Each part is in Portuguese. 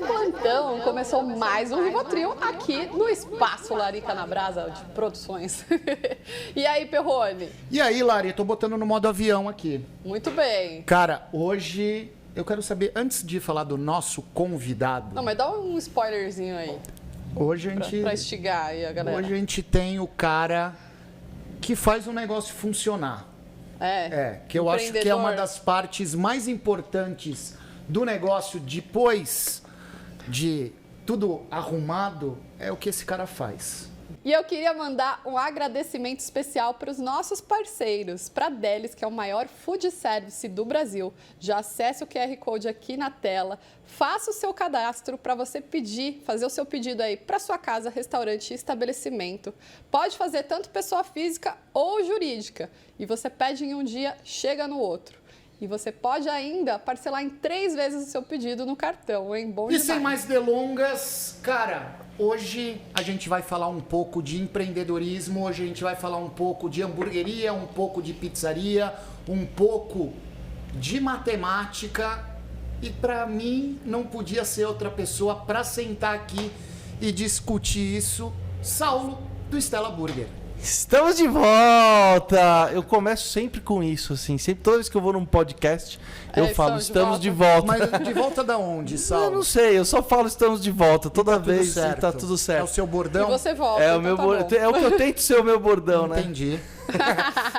plantão, começou mais um Rivotril aqui no Espaço Larica na Brasa de Produções. E aí, Perrone? E aí, Lari, tô botando no modo avião aqui. Muito bem. Cara, hoje eu quero saber, antes de falar do nosso convidado... Não, mas dá um spoilerzinho aí. Hoje a gente... Pra instigar aí a galera. Hoje a gente tem o cara que faz o negócio funcionar. Que eu acho que é uma das partes mais importantes do negócio depois de tudo arrumado, é o que esse cara faz. E eu queria mandar um agradecimento especial para os nossos parceiros, para a Delis, que é o maior food service do Brasil. Já acesse o QR Code aqui na tela, faça o seu cadastro para você fazer o seu pedido aí para sua casa, restaurante e estabelecimento. Pode fazer tanto pessoa física ou jurídica. E você pede em um dia, chega no outro. E você pode ainda parcelar em 3 vezes o seu pedido no cartão, hein? Bom demais. E sem mais delongas, cara, hoje a gente vai falar um pouco de empreendedorismo, hoje a gente vai falar um pouco de hamburgueria, um pouco de pizzaria, um pouco de matemática. E para mim não podia ser outra pessoa para sentar aqui e discutir isso, Saulo do Stella Burger. Estamos de volta! Eu começo sempre com isso, assim. Sempre, toda vez que eu vou num podcast, eu falo, estamos de volta. Mas de volta da onde, Saulo? Eu não sei, eu só falo estamos de volta toda vez e tá tudo certo. É o seu bordão? E você volta, é o meu bordão. É o que eu tento ser o meu bordão, né? Entendi.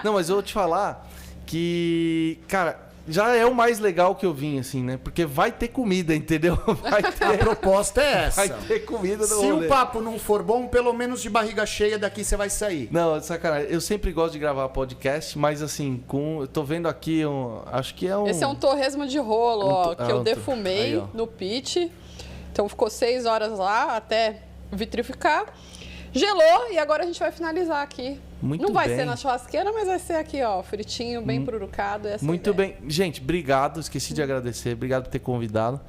Não, mas eu vou te falar que, cara, já é o mais legal que eu vim, assim, né? Porque vai ter comida, entendeu? Vai ter... A proposta é essa. Vai ter comida no Se rolê. o papo não for bom, pelo menos de barriga cheia daqui você vai sair. Não, sacanagem. Eu sempre gosto de gravar podcast, mas assim, eu tô vendo aqui, acho que é um... Esse é um torresmo de rolo, ó, que eu defumei aí, no pit. Então ficou 6 horas lá até vitrificar. Gelou e agora a gente vai finalizar aqui. Muito Não vai bem. ser na churrasqueira, mas vai ser aqui, ó, fritinho, bem pururucado. Muito bem. Gente, obrigado. Esqueci de agradecer. Obrigado por ter convidado.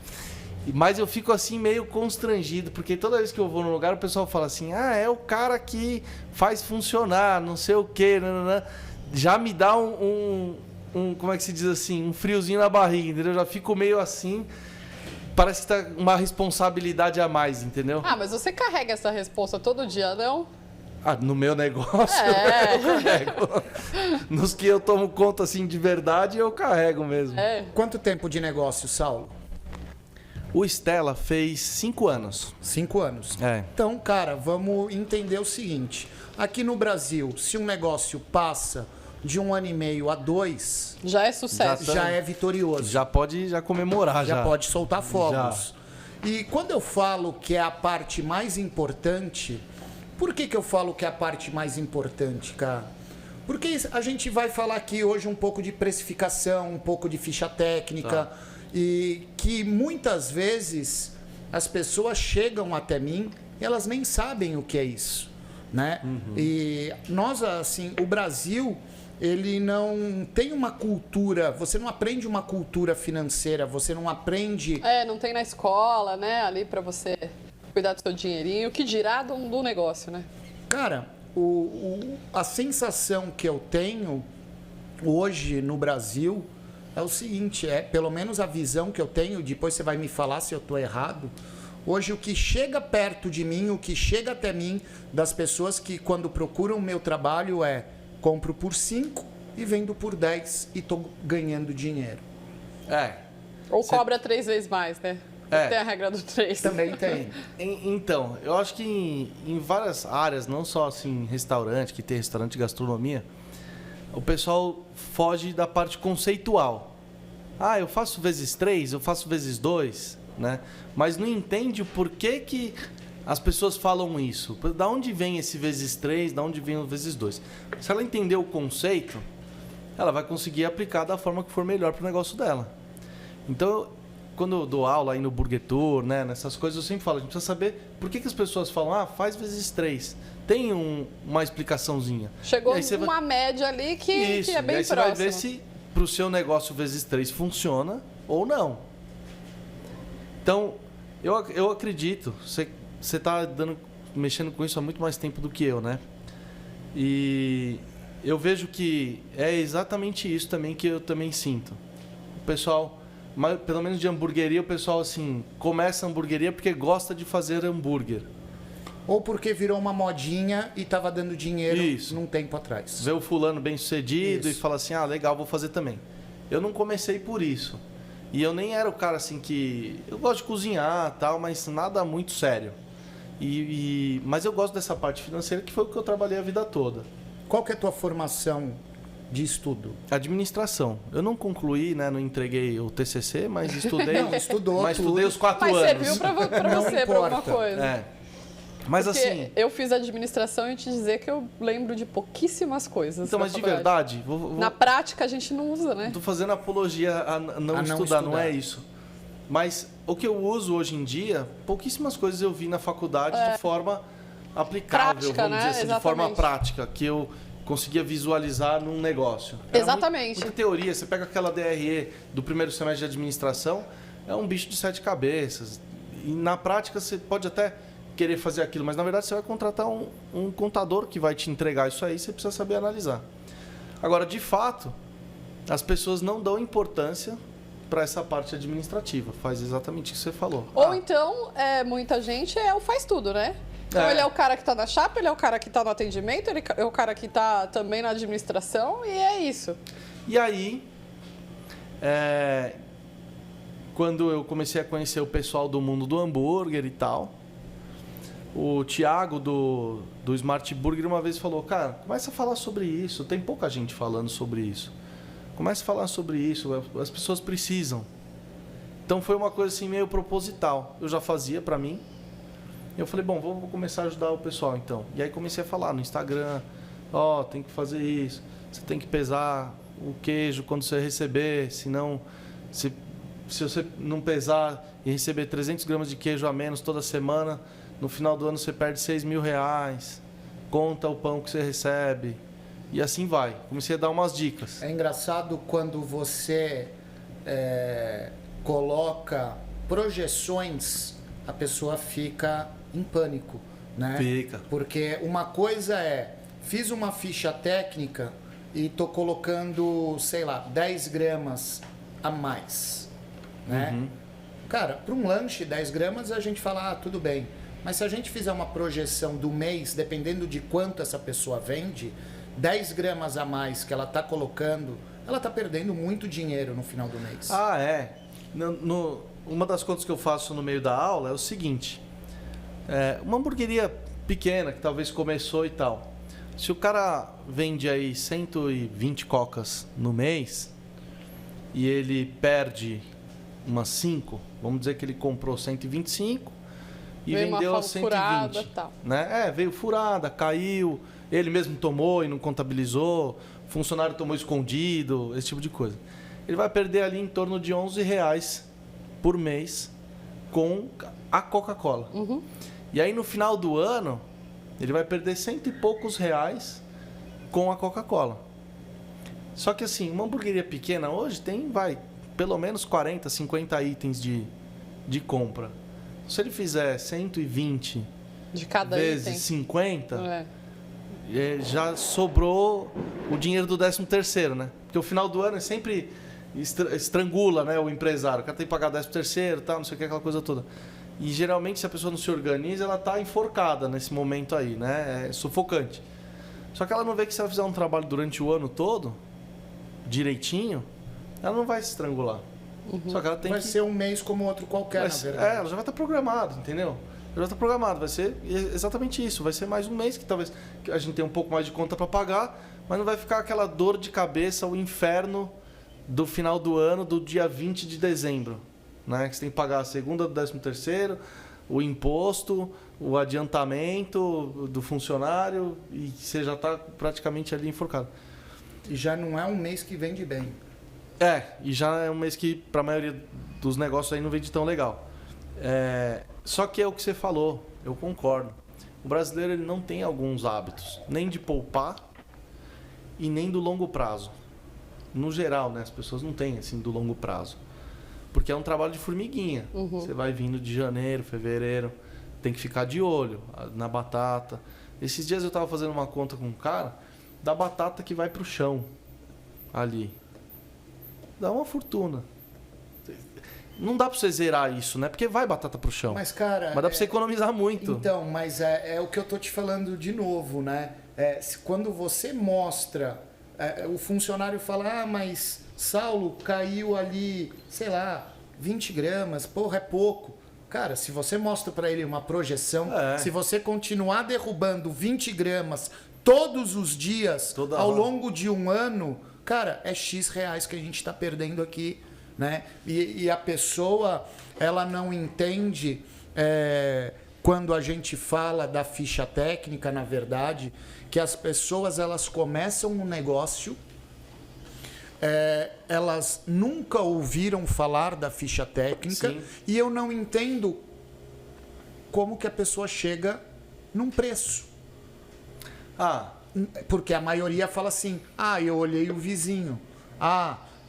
Mas eu fico assim meio constrangido, porque toda vez que eu vou num lugar, o pessoal fala assim, é o cara que faz funcionar, não sei o quê. Nanana. Já me dá como é que se diz assim, um friozinho na barriga, entendeu? Eu já fico meio assim... Parece que tá uma responsabilidade a mais, entendeu? Ah, mas você carrega essa responsa todo dia, não? Ah, no meu negócio eu carrego. Nos que eu tomo conta assim de verdade, eu carrego mesmo. Quanto tempo de negócio, Saulo? O Stella fez 5 anos. 5 anos. Então, cara, vamos entender o seguinte. Aqui no Brasil, se um negócio passa de 1 ano e meio a 2... Já é sucesso. Já é vitorioso. Já pode comemorar. Já pode soltar fogos. E quando eu falo que é a parte mais importante... Por que eu falo que é a parte mais importante, cara? Porque a gente vai falar aqui hoje um pouco de precificação, um pouco de ficha técnica, e que muitas vezes as pessoas chegam até mim e elas nem sabem o que é isso, né? E nós, assim, o Brasil, ele não tem uma cultura, você não aprende uma cultura financeira, você não aprende... Não tem na escola, né, ali pra você... cuidar do seu dinheirinho, o que dirá do negócio, né? Cara, a sensação que eu tenho hoje no Brasil é o seguinte, pelo menos a visão que eu tenho, depois você vai me falar se eu estou errado, hoje o que chega perto de mim, o que chega até mim, das pessoas que quando procuram o meu trabalho compro por 5 e vendo por 10 e estou ganhando dinheiro. Ou cobra 3 vezes mais, né? Tem a regra do 3. Também tem. Então, eu acho que em várias áreas, não só assim, restaurante, que tem restaurante de gastronomia, o pessoal foge da parte conceitual. Eu faço vezes 3, eu faço vezes 2, né? Mas não entende o porquê que as pessoas falam isso. Da onde vem esse vezes 3, da onde vem o vezes 2. Se ela entender o conceito, ela vai conseguir aplicar da forma que for melhor para o negócio dela. Então, quando eu dou aula aí no Burger Tour, né, nessas coisas, eu sempre falo, a gente precisa saber por que as pessoas falam, faz vezes 3. Tem uma explicaçãozinha. Chegou uma média ali que é bem próxima. Aí você vai ver se para o seu negócio vezes 3 funciona ou não. Então, eu acredito, você está mexendo com isso há muito mais tempo do que eu, né? E eu vejo que é exatamente isso também que eu também sinto. O pessoal mas pelo menos de hamburgueria, o pessoal assim, começa a hamburgueria porque gosta de fazer hambúrguer. Ou porque virou uma modinha e estava dando dinheiro Isso. num tempo atrás. Vê o fulano bem sucedido e Isso. fala assim, legal, vou fazer também. Eu não comecei por isso. E eu nem era o cara assim que... Eu gosto de cozinhar e tal, mas nada muito sério. Mas eu gosto dessa parte financeira, que foi o que eu trabalhei a vida toda. Qual que é a tua formação de estudo? Administração. Eu não concluí, né? Não entreguei o TCC, mas estudei. Não, estudou mas tudo. estudei os 4 Mas anos. serviu pra Não você, pra alguma importa. coisa. É. Mas Porque assim... eu fiz administração e te dizer que eu lembro de pouquíssimas coisas. Então, da mas de faculdade. verdade... Na prática a gente não usa, né? Não tô fazendo apologia a não A não estudar, não estudar. é isso. Mas o que eu uso hoje em dia, pouquíssimas coisas eu vi na faculdade de forma aplicável, Prática, vamos né? dizer assim, de forma Exatamente. prática, que eu conseguia visualizar num negócio. Era Exatamente. Muita teoria. Você pega aquela DRE do primeiro semestre de administração, é um bicho de 7 cabeças. E na prática você pode até querer fazer aquilo, mas na verdade você vai contratar um contador que vai te entregar isso aí, você precisa saber analisar. Agora, de fato, as pessoas não dão importância para essa parte administrativa. Faz exatamente o que você falou. Ou então, muita gente é o faz tudo, né? Então É. ele é o cara que tá na chapa, ele é o cara que tá no atendimento, ele é o cara que tá também na administração e é isso. E aí, quando eu comecei a conhecer o pessoal do mundo do hambúrguer e tal, o Thiago do Smart Burger uma vez falou, cara, começa a falar sobre isso, tem pouca gente falando sobre isso. Começa a falar sobre isso, as pessoas precisam. Então foi uma coisa assim meio proposital. Eu já fazia para mim. Eu falei, bom, vou começar a ajudar o pessoal então. E aí comecei a falar no Instagram, tem que fazer isso, você tem que pesar o queijo quando você receber, senão se você não pesar e receber 300 gramas de queijo a menos toda semana, no final do ano você perde R$6.000, conta o pão que você recebe e assim vai. Comecei a dar umas dicas. É engraçado quando você coloca projeções, a pessoa fica em pânico, né? Fica. Porque uma coisa fiz uma ficha técnica e tô colocando, sei lá, 10 gramas a mais, né? Cara, para um lanche, 10 gramas a gente fala, tudo bem. Mas se a gente fizer uma projeção do mês, dependendo de quanto essa pessoa vende, 10 gramas a mais que ela está colocando, ela está perdendo muito dinheiro no final do mês. Uma das contas que eu faço no meio da aula é o seguinte. Uma hamburgueria pequena, que talvez começou e tal. Se o cara vende aí 120 cocas no mês e ele perde umas 5, vamos dizer que ele comprou 125 e Veio vendeu uma 120. furada, tal. Né? Veio furada, caiu, ele mesmo tomou e não contabilizou, funcionário tomou escondido, esse tipo de coisa. Ele vai perder ali em torno de R$11 por mês com a Coca-Cola. E aí no final do ano, ele vai perder 100 e poucos reais com a Coca-Cola. Só que assim, uma hamburgueria pequena hoje tem, pelo menos 40, 50 itens de compra. Se ele fizer 120 De cada vezes item. 50, já sobrou o dinheiro do 13º, né? Porque o final do ano é sempre estrangula, né, o empresário. O cara tem que pagar 13º, tal, não sei o que, aquela coisa toda. E geralmente, se a pessoa não se organiza, ela está enforcada nesse momento aí, né? É sufocante. Só que ela não vê que se ela fizer um trabalho durante o ano todo, direitinho, ela não vai se estrangular. Só que ela tem vai que... ser um mês como outro qualquer, na verdade. ela já vai estar programada, entendeu? Já vai estar programado, vai ser exatamente isso. Vai ser mais um mês que talvez a gente tenha um pouco mais de conta para pagar, mas não vai ficar aquela dor de cabeça, o inferno do final do ano, do dia 20 de dezembro. Né? Que você tem que pagar a segunda do 13º, o imposto, o adiantamento do funcionário e você já está praticamente ali enforcado. E já não é um mês que vende bem. E já é um mês que para a maioria dos negócios aí não vende tão legal. Só que é o que você falou, eu concordo. O brasileiro ele não tem alguns hábitos, nem de poupar e nem do longo prazo. No geral, né, as pessoas não têm assim do longo prazo. Porque é um trabalho de formiguinha. Você vai vindo de janeiro, fevereiro, tem que ficar de olho na batata. Esses dias eu estava fazendo uma conta com um cara da batata que vai para o chão ali. Dá uma fortuna. não dá pra você zerar isso, né? Porque vai batata pro chão. Mas, cara... Mas dá pra você economizar muito. Então, mas é o que eu tô te falando de novo, né? Quando você mostra... o funcionário fala, mas Saulo, caiu ali, sei lá, 20 gramas, porra, é pouco. Cara, se você mostra para ele uma projeção, se você continuar derrubando 20 gramas todos os dias, ao longo de um ano, cara, é X reais que a gente está perdendo aqui, né? E a pessoa, ela não entende, quando a gente fala da ficha técnica, na verdade, que as pessoas, elas começam um negócio, elas nunca ouviram falar da ficha técnica. Sim. E eu não entendo como que a pessoa chega num preço. Porque a maioria fala assim, eu olhei o vizinho,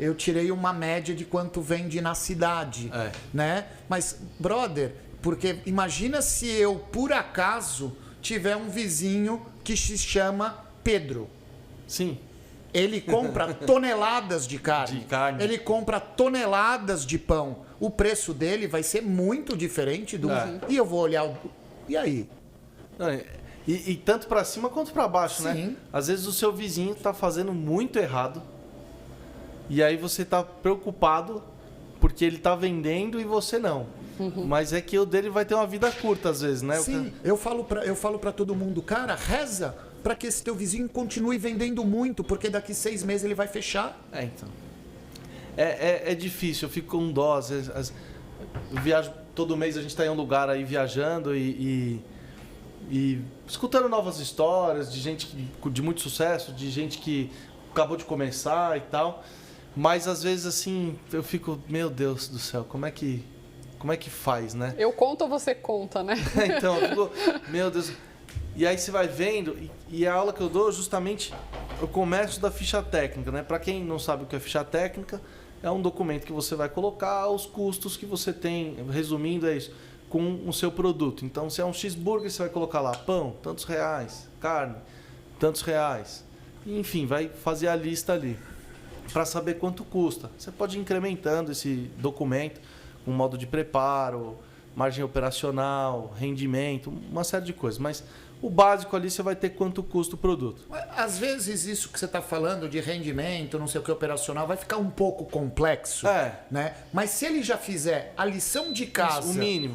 eu tirei uma média de quanto vende na cidade, né? Mas, brother, porque imagina se eu, por acaso, tiver um vizinho que se chama Pedro. Sim. Ele compra toneladas de carne. Ele compra toneladas de pão. O preço dele vai ser muito diferente do... E eu vou olhar... E aí? E tanto para cima quanto para baixo, Sim. né? Às vezes o seu vizinho tá fazendo muito errado. E aí você tá preocupado porque ele tá vendendo e você não. Mas é que o dele vai ter uma vida curta às vezes, né? Sim, eu falo para todo mundo, cara, reza para que esse teu vizinho continue vendendo muito, porque daqui 6 meses ele vai fechar. Então. É difícil, eu fico com dó. Às vezes, eu viajo, todo mês a gente está em um lugar aí viajando e escutando novas histórias de gente de muito sucesso, de gente que acabou de começar e tal. Mas às vezes assim, eu fico, meu Deus do céu, como é que faz, né? Eu conto ou você conta, né? Então, eu fico, meu Deus. E aí você vai vendo, e a aula que eu dou justamente o comércio da ficha técnica, né? Para quem não sabe o que é ficha técnica, é um documento que você vai colocar os custos que você tem, resumindo é isso, com o seu produto. Então, se é um cheeseburger, você vai colocar lá pão, tantos reais, carne, tantos reais. Enfim, vai fazer a lista ali para saber quanto custa. Você pode ir incrementando esse documento com modo de preparo, margem operacional, rendimento, uma série de coisas. Mas o básico ali você vai ter quanto custa o produto. Às vezes isso que você está falando de rendimento, não sei o que, operacional, vai ficar um pouco complexo. Né? Mas se ele já fizer a lição de casa,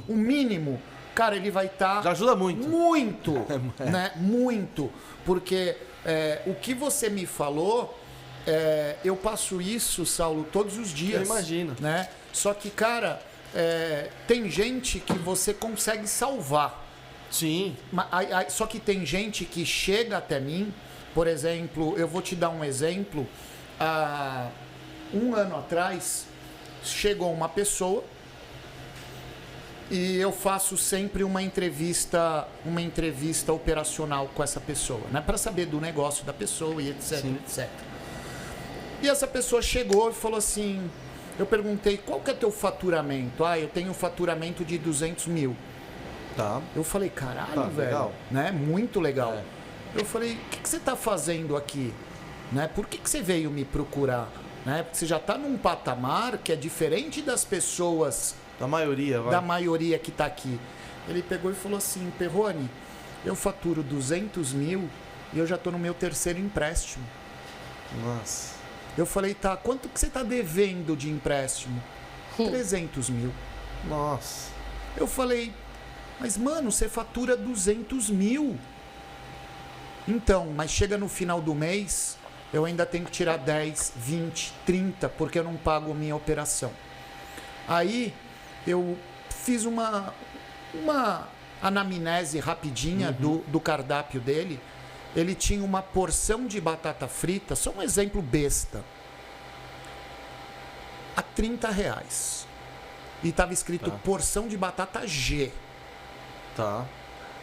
o mínimo, cara, ele vai estar... Já ajuda muito. Muito, né? Muito. Porque o que você me falou, eu passo isso, Saulo, todos os dias. Eu imagino. Né? Só que, cara, tem gente que você consegue salvar. Sim. Só que tem gente que chega até mim, por exemplo, eu vou te dar um exemplo. Há um ano atrás, chegou uma pessoa e eu faço sempre uma entrevista operacional com essa pessoa, né, para saber do negócio da pessoa e etc, Sim. etc. E essa pessoa chegou e falou assim, eu perguntei, qual que é teu faturamento? Eu tenho um faturamento de 200 mil. Tá. Eu falei, caralho, velho, legal. né? Muito legal. Eu falei, o que você está fazendo aqui? Né? Por que você veio me procurar? Né? Porque você já está num patamar que é diferente das pessoas... Da maioria, vai. Da maioria que está aqui. Ele pegou e falou assim, Perrone, eu faturo 200 mil e eu já estou no meu 3º empréstimo. Nossa. Eu falei, tá, quanto que você está devendo de empréstimo? 300 mil. Nossa. Eu falei... Mas, mano, você fatura 200 mil. Então, mas chega no final do mês, eu ainda tenho que tirar 10, 20, 30, porque eu não pago minha operação. Aí, eu fiz uma anamnese rapidinha do cardápio dele. Ele tinha uma porção de batata frita, só um exemplo besta, a R$30. E estava escrito porção de batata G. Tá.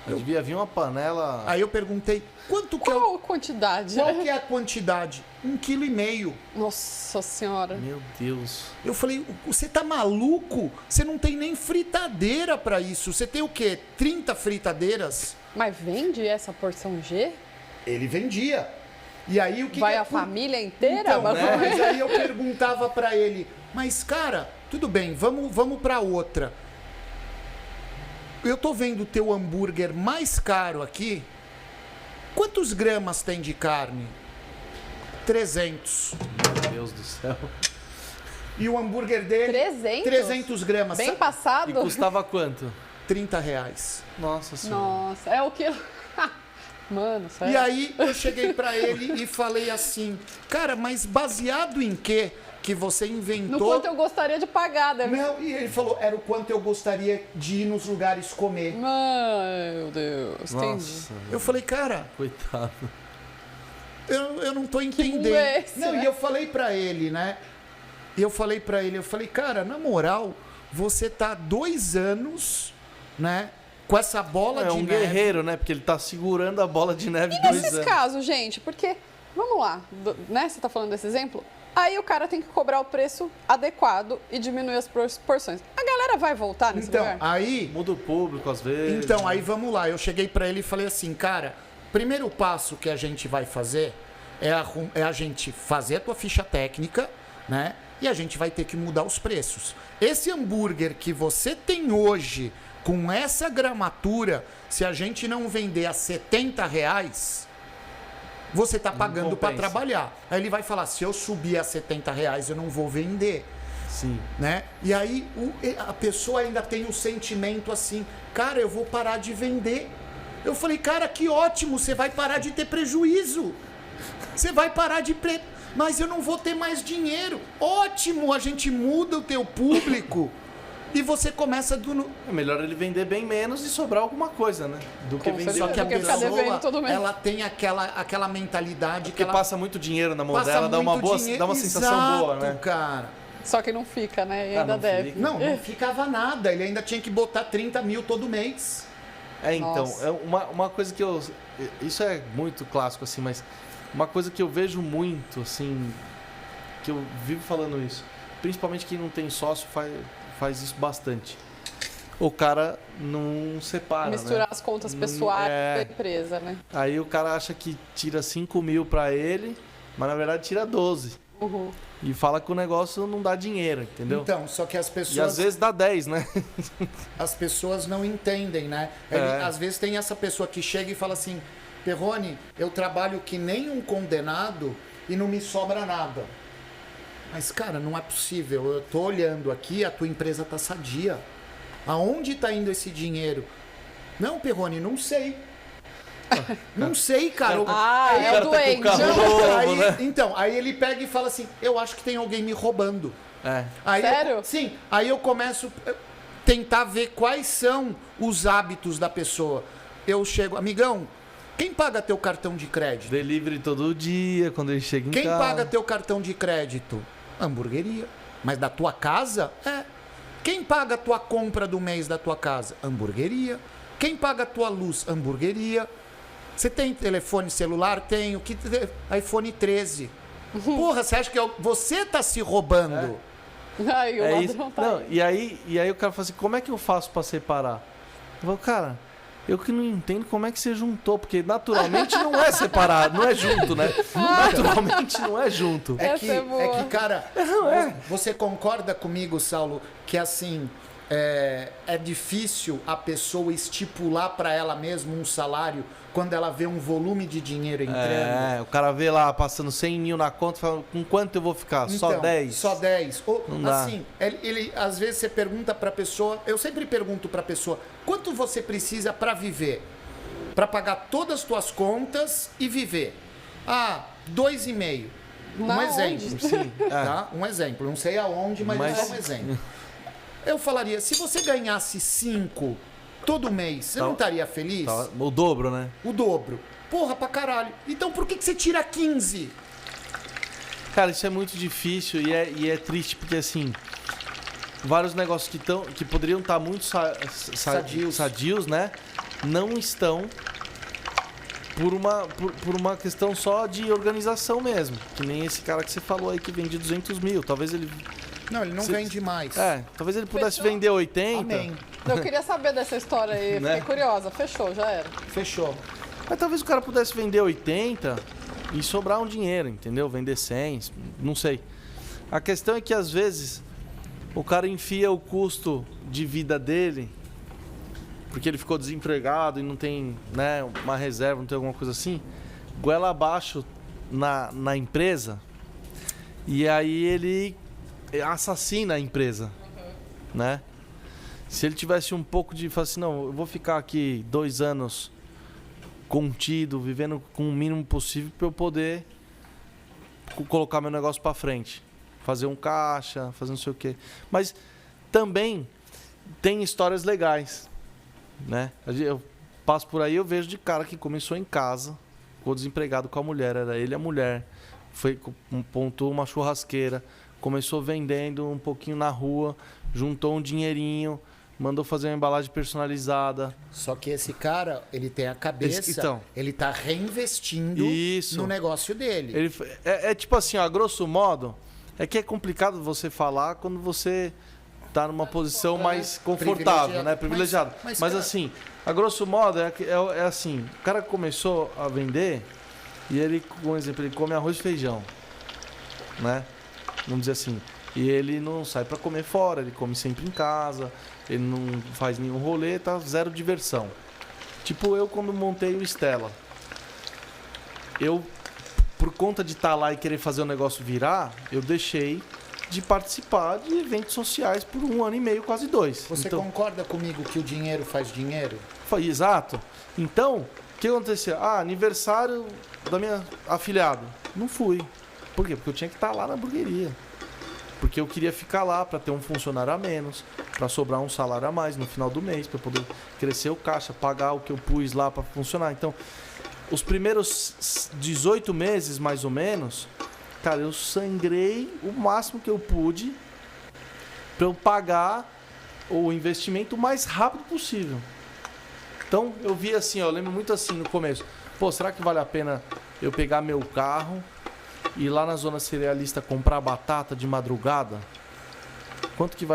Devia vir uma panela... Aí eu perguntei, quanto que Qual a quantidade? Qual que é a quantidade? 1,5 kg. Nossa Senhora. Meu Deus. Eu falei, você tá maluco? Você não tem nem fritadeira para isso. Você tem o quê? 30 fritadeiras? Mas vende essa porção G? Ele vendia. E aí o que Vai que a família inteira? Então, mas aí eu perguntava para ele, mas cara, tudo bem, vamos para outra. Eu tô vendo o teu hambúrguer mais caro aqui. Quantos gramas tem de carne? 300. Meu Deus do céu. E o hambúrguer dele? 300? 300 gramas. Bem passado? E custava quanto? R$30. Nossa senhora. Nossa, é o quilo. Mano, sério. E aí eu cheguei pra ele e falei assim, cara, mas baseado em quê que você inventou... No quanto eu gostaria de pagar, deve... Não, e ele falou, era o quanto eu gostaria de ir nos lugares comer. Meu Deus, entendi. Nossa, Eu falei, cara, coitado. eu não tô mundo entendendo. é esse, Não, né? e eu falei pra ele, né? Eu falei, cara, na moral, você tá há 2 anos, né? Com essa bola É de um neve. guerreiro, né? Porque ele tá segurando a bola de neve E 2 nesses anos. casos, gente, porque, vamos lá, né? Você tá falando desse exemplo? Aí o cara tem que cobrar o preço adequado e diminuir as porções. A galera vai voltar nesse Então, lugar? aí... Muda o público às vezes. Então, aí vamos lá. Eu cheguei pra ele e falei assim, cara, primeiro passo que a gente vai fazer é a gente fazer a tua ficha técnica, né? E a gente vai ter que mudar os preços. Esse hambúrguer que você tem hoje, com essa gramatura, se a gente não vender a R$70, você tá pagando para compensa. trabalhar. Aí ele vai falar, se eu subir a R$70, eu não vou vender. Sim. Né? E aí a pessoa ainda tem o sentimento assim, cara, eu vou parar de vender. Eu falei, cara, que ótimo, você vai parar de ter prejuízo. Você vai parar de... Mas eu não vou ter mais dinheiro. Ótimo, a gente muda o teu público e você começa do... É melhor ele vender bem menos e sobrar alguma coisa, né? Do que Com vender. certeza. Só que a Do que ficar devendo todo pessoa, mês. ela tem aquela mentalidade Porque que ela passa muito dinheiro na mão passa dela, dá uma muito boa, dinheiro. dá uma sensação Exato, boa, né? cara. Só que não fica, né? E Ah, ainda não deve. fica. Não ficava nada. Ele ainda tinha que botar 30 mil todo mês. É, então, Nossa. é uma coisa que eu... Isso é muito clássico, assim, mas uma coisa que eu vejo muito, assim, que eu vivo falando isso, principalmente quem não tem sócio faz isso bastante. O cara não separa, Misturar né? as contas Não- pessoais é. da empresa, né? Aí o cara acha que tira 5 mil pra ele, mas na verdade tira 12. Uhum. E fala que o negócio não dá dinheiro, entendeu? Então, só que as E às pessoas, vezes dá 10, né? as pessoas não entendem, né? Às vezes tem essa pessoa que chega e fala assim, Perrone, eu trabalho que nem um condenado e não me sobra nada. Mas, cara, não é possível. Eu tô olhando aqui, a tua empresa tá sadia. Aonde tá indo esse dinheiro? Não, Perrone, não sei. Não sei, cara. Ah, o é cara o tá com o doente. carro Não, novo, aí, né? então, aí ele pega e fala assim, eu acho que tem alguém me roubando. É. Aí Sério? Sim, aí eu começo a tentar ver quais são os hábitos da pessoa. Eu chego, amigão, quem paga teu cartão de crédito? Delivery todo dia, quando ele chega em Quem casa. paga teu cartão de crédito? Hamburgueria. Mas da tua casa? É. Quem paga a tua compra do mês da tua casa? Hamburgueria. Quem paga a tua luz? Hamburgueria. Você tem telefone celular? Tenho. iPhone 13. Porra, você acha que você tá se roubando? Aí o É isso. ladrão tá Não, aí. e aí o cara fala assim, como é que eu faço pra separar? Eu falo, cara, eu que não entendo como é que você juntou, porque naturalmente não é separado, não é junto, né? Naturalmente não é junto. Essa é boa. Cara, você concorda comigo, Saulo, que assim, é difícil a pessoa estipular para ela mesma um salário quando ela vê um volume de dinheiro entrando? É, o cara vê lá passando 100 mil na conta e fala, com quanto eu vou ficar? Só Então, 10? Só 10. Ou, Não dá. assim, às vezes você pergunta pra pessoa, eu sempre pergunto pra pessoa, quanto você precisa pra viver? Pra pagar todas as tuas contas e viver? Ah, 2,5. Um Na exemplo. onde? Sim, Tá? Um exemplo. Não sei aonde, mas é só um exemplo. Eu falaria, se você ganhasse 5 todo mês, você não estaria feliz? Tá, o dobro, né? O dobro. Porra, pra caralho. Então por que você tira 15? Cara, isso é muito difícil e é triste, porque assim, vários negócios que poderiam estar muito sadios, né? Não estão por uma questão só de organização mesmo. Que nem esse cara que você falou aí que vende 200 mil. Talvez ele... Não, ele não Se- vende mais. talvez ele pudesse Fechou. vender 80. Amém. Eu queria saber dessa história aí, Né? fiquei curiosa. Fechou, já era. Fechou. Mas talvez o cara pudesse vender 80 e sobrar um dinheiro, entendeu? Vender 100, não sei. A questão é que às vezes o cara enfia o custo de vida dele, porque ele ficou desempregado e não tem, né, uma reserva, não tem alguma coisa assim, goela abaixo na empresa, e aí ele assassina a empresa, né? Se ele tivesse um pouco de... Falar assim, não, eu vou ficar aqui 2 anos contido, vivendo com o mínimo possível para eu poder colocar meu negócio para frente. Fazer um caixa, fazer não sei o quê. Mas também tem histórias legais, né? Eu passo por aí, eu vejo de cara que começou em casa, ficou desempregado com a mulher, era ele e a mulher. Pontou uma churrasqueira, começou vendendo um pouquinho na rua, juntou um dinheirinho, mandou fazer uma embalagem personalizada. Só que esse cara, ele tem a cabeça, Então, ele tá reinvestindo no negócio dele. É tipo assim, ó, a grosso modo, é que é complicado você falar quando você tá numa posição mais confortável, né? Privilegiado. Mas cara... assim, a grosso modo, é assim, o cara começou a vender e ele, por exemplo, ele come arroz e feijão, né? Vamos dizer assim. E ele não sai para comer fora, ele come sempre em casa, ele não faz nenhum rolê, tá zero diversão. Tipo eu quando montei o Stella. Eu, por conta de estar lá e querer fazer o negócio virar, eu deixei de participar de eventos sociais por 1 ano e meio, quase 2. Você concorda comigo que o dinheiro faz dinheiro? Exato. Então, o que aconteceu? Aniversário da minha afilhada. Não fui. Por quê? Porque eu tinha que estar lá na hamburgueria. Porque eu queria ficar lá para ter um funcionário a menos, para sobrar um salário a mais no final do mês, para poder crescer o caixa, pagar o que eu pus lá para funcionar. Então, os primeiros 18 meses, mais ou menos, cara, eu sangrei o máximo que eu pude para eu pagar o investimento o mais rápido possível. Então, eu vi assim, eu lembro muito assim no começo. Pô, será que vale a pena eu pegar meu carro e lá na zona cerealista comprar batata de madrugada? Quanto que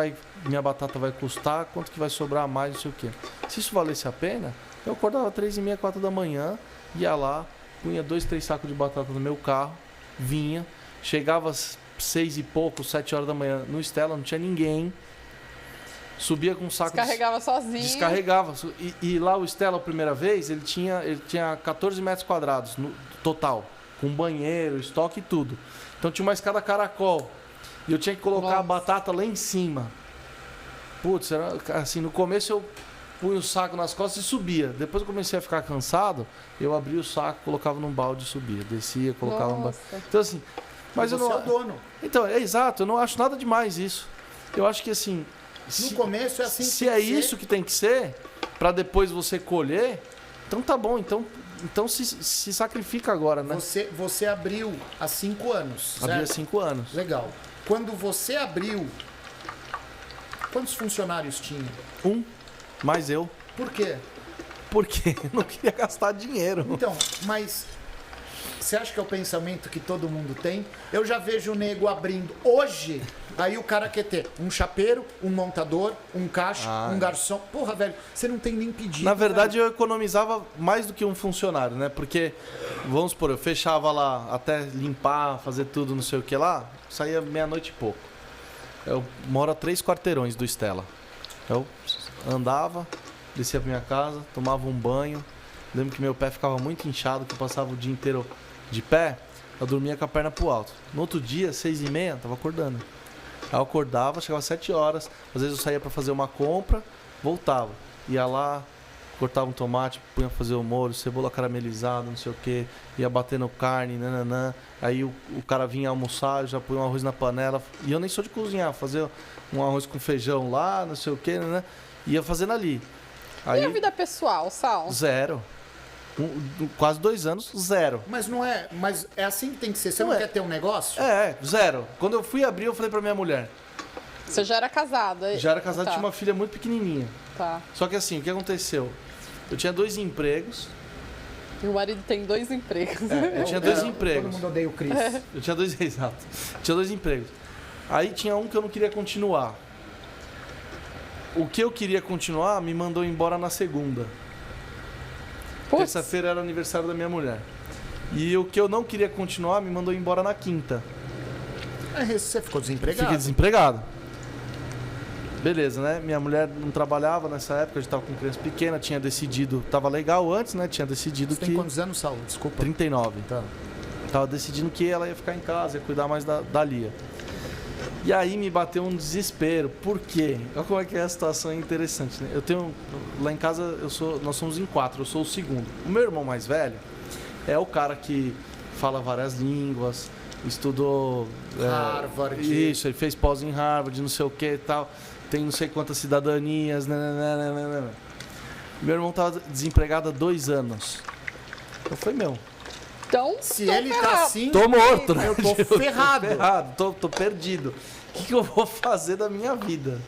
minha batata vai custar? Quanto que vai sobrar mais? Não sei o quê. Se isso valesse a pena, eu acordava 3h30, 4 da manhã, ia lá, punha 2, 3 sacos de batata no meu carro, vinha, chegava às 6 e pouco, 7 horas da manhã no Stella, não tinha ninguém. Subia com um saco... Descarregava sozinho. Descarregava. E lá o Stella, a primeira vez, ele tinha 14 metros quadrados no total. Com banheiro, estoque e tudo. Então tinha uma escada caracol. E eu tinha que colocar a batata lá em cima. Putz, era, assim, no começo eu punha o saco nas costas e subia. Depois eu comecei a ficar cansado, eu abria o saco, colocava num balde e subia. Descia, colocava no balde. Então assim... Mas eu não... Você é o dono. Então, é exato, eu não acho nada demais isso. Eu acho que assim... No começo é assim que se é isso que tem que ser, para depois você colher, então tá bom, então se sacrifica agora, né? Você abriu há 5 anos, certo? Abri há 5 anos. Legal. Quando você abriu, quantos funcionários tinha? 1, mais eu. Por quê? Porque eu não queria gastar dinheiro. Então, mas você acha que é o pensamento que todo mundo tem? Eu já vejo o nego abrindo hoje, aí o cara quer ter um chapeiro, um montador, um caixa, um garçom. Porra, velho, você não tem nem pedido. Na verdade, velho. eu economizava mais do que um funcionário, né? Porque, vamos supor, eu fechava lá até limpar, fazer tudo, não sei o que lá, saía meia-noite e pouco. Eu moro a 3 quarteirões do Stella. Eu andava, descia pra minha casa, tomava um banho. Lembro que meu pé ficava muito inchado, que eu passava o dia inteiro de pé, eu dormia com a perna pro alto. No outro dia, 6h30, tava acordando. Aí eu acordava, chegava às 7 horas, às vezes eu saía para fazer uma compra, voltava. Ia lá, cortava um tomate, punha pra fazer o molho, cebola caramelizada, não sei o que, ia batendo carne, nananã. Aí o cara vinha almoçar, eu já punha um arroz na panela. E eu nem sou de cozinhar, fazer um arroz com feijão lá, não sei o que, né? Ia fazendo ali. Aí, e a vida pessoal, Sal? Zero. Quase 2 anos, zero. Mas não é. Mas é assim que tem que ser. Você não quer ter um negócio? Zero. Quando eu fui abrir, eu falei pra minha mulher. Você já era casado? Já era casado, tinha uma filha muito pequenininha. Tá. Só que assim, o que aconteceu? Eu tinha 2 empregos. Meu marido tem 2 empregos. Eu tinha 2 empregos. Todo mundo odeia o Cris. Eu tinha 2, exato. Tinha 2 empregos. Aí tinha um que eu não queria continuar. O que eu queria continuar me mandou embora na segunda. Terça-feira era aniversário da minha mulher. E o que eu não queria continuar me mandou embora na quinta. Você ficou desempregado? Fiquei desempregado. Beleza, né? Minha mulher não trabalhava nessa época, a gente tava com criança pequena, tinha decidido, tava legal antes, né? Tinha decidido Você que... tem quantos anos, Saulo? Desculpa. 39. Tá. Tava decidindo que ela ia ficar em casa, ia cuidar mais da Lia. E aí me bateu um desespero. Por quê? Olha como é que a situação é interessante, né? Eu tenho... Lá em casa, nós somos em 4, eu sou o segundo. O meu irmão mais velho é o cara que fala várias línguas, estudou... Harvard. Isso, ele fez pós em Harvard, não sei o que e tal. Tem não sei quantas cidadanias. Meu irmão tava desempregado há 2 anos. Eu falei, meu... Então, Se ele tá assim, Tô morto, né? eu tô ferrado. Tô perdido. O que eu vou fazer da minha vida?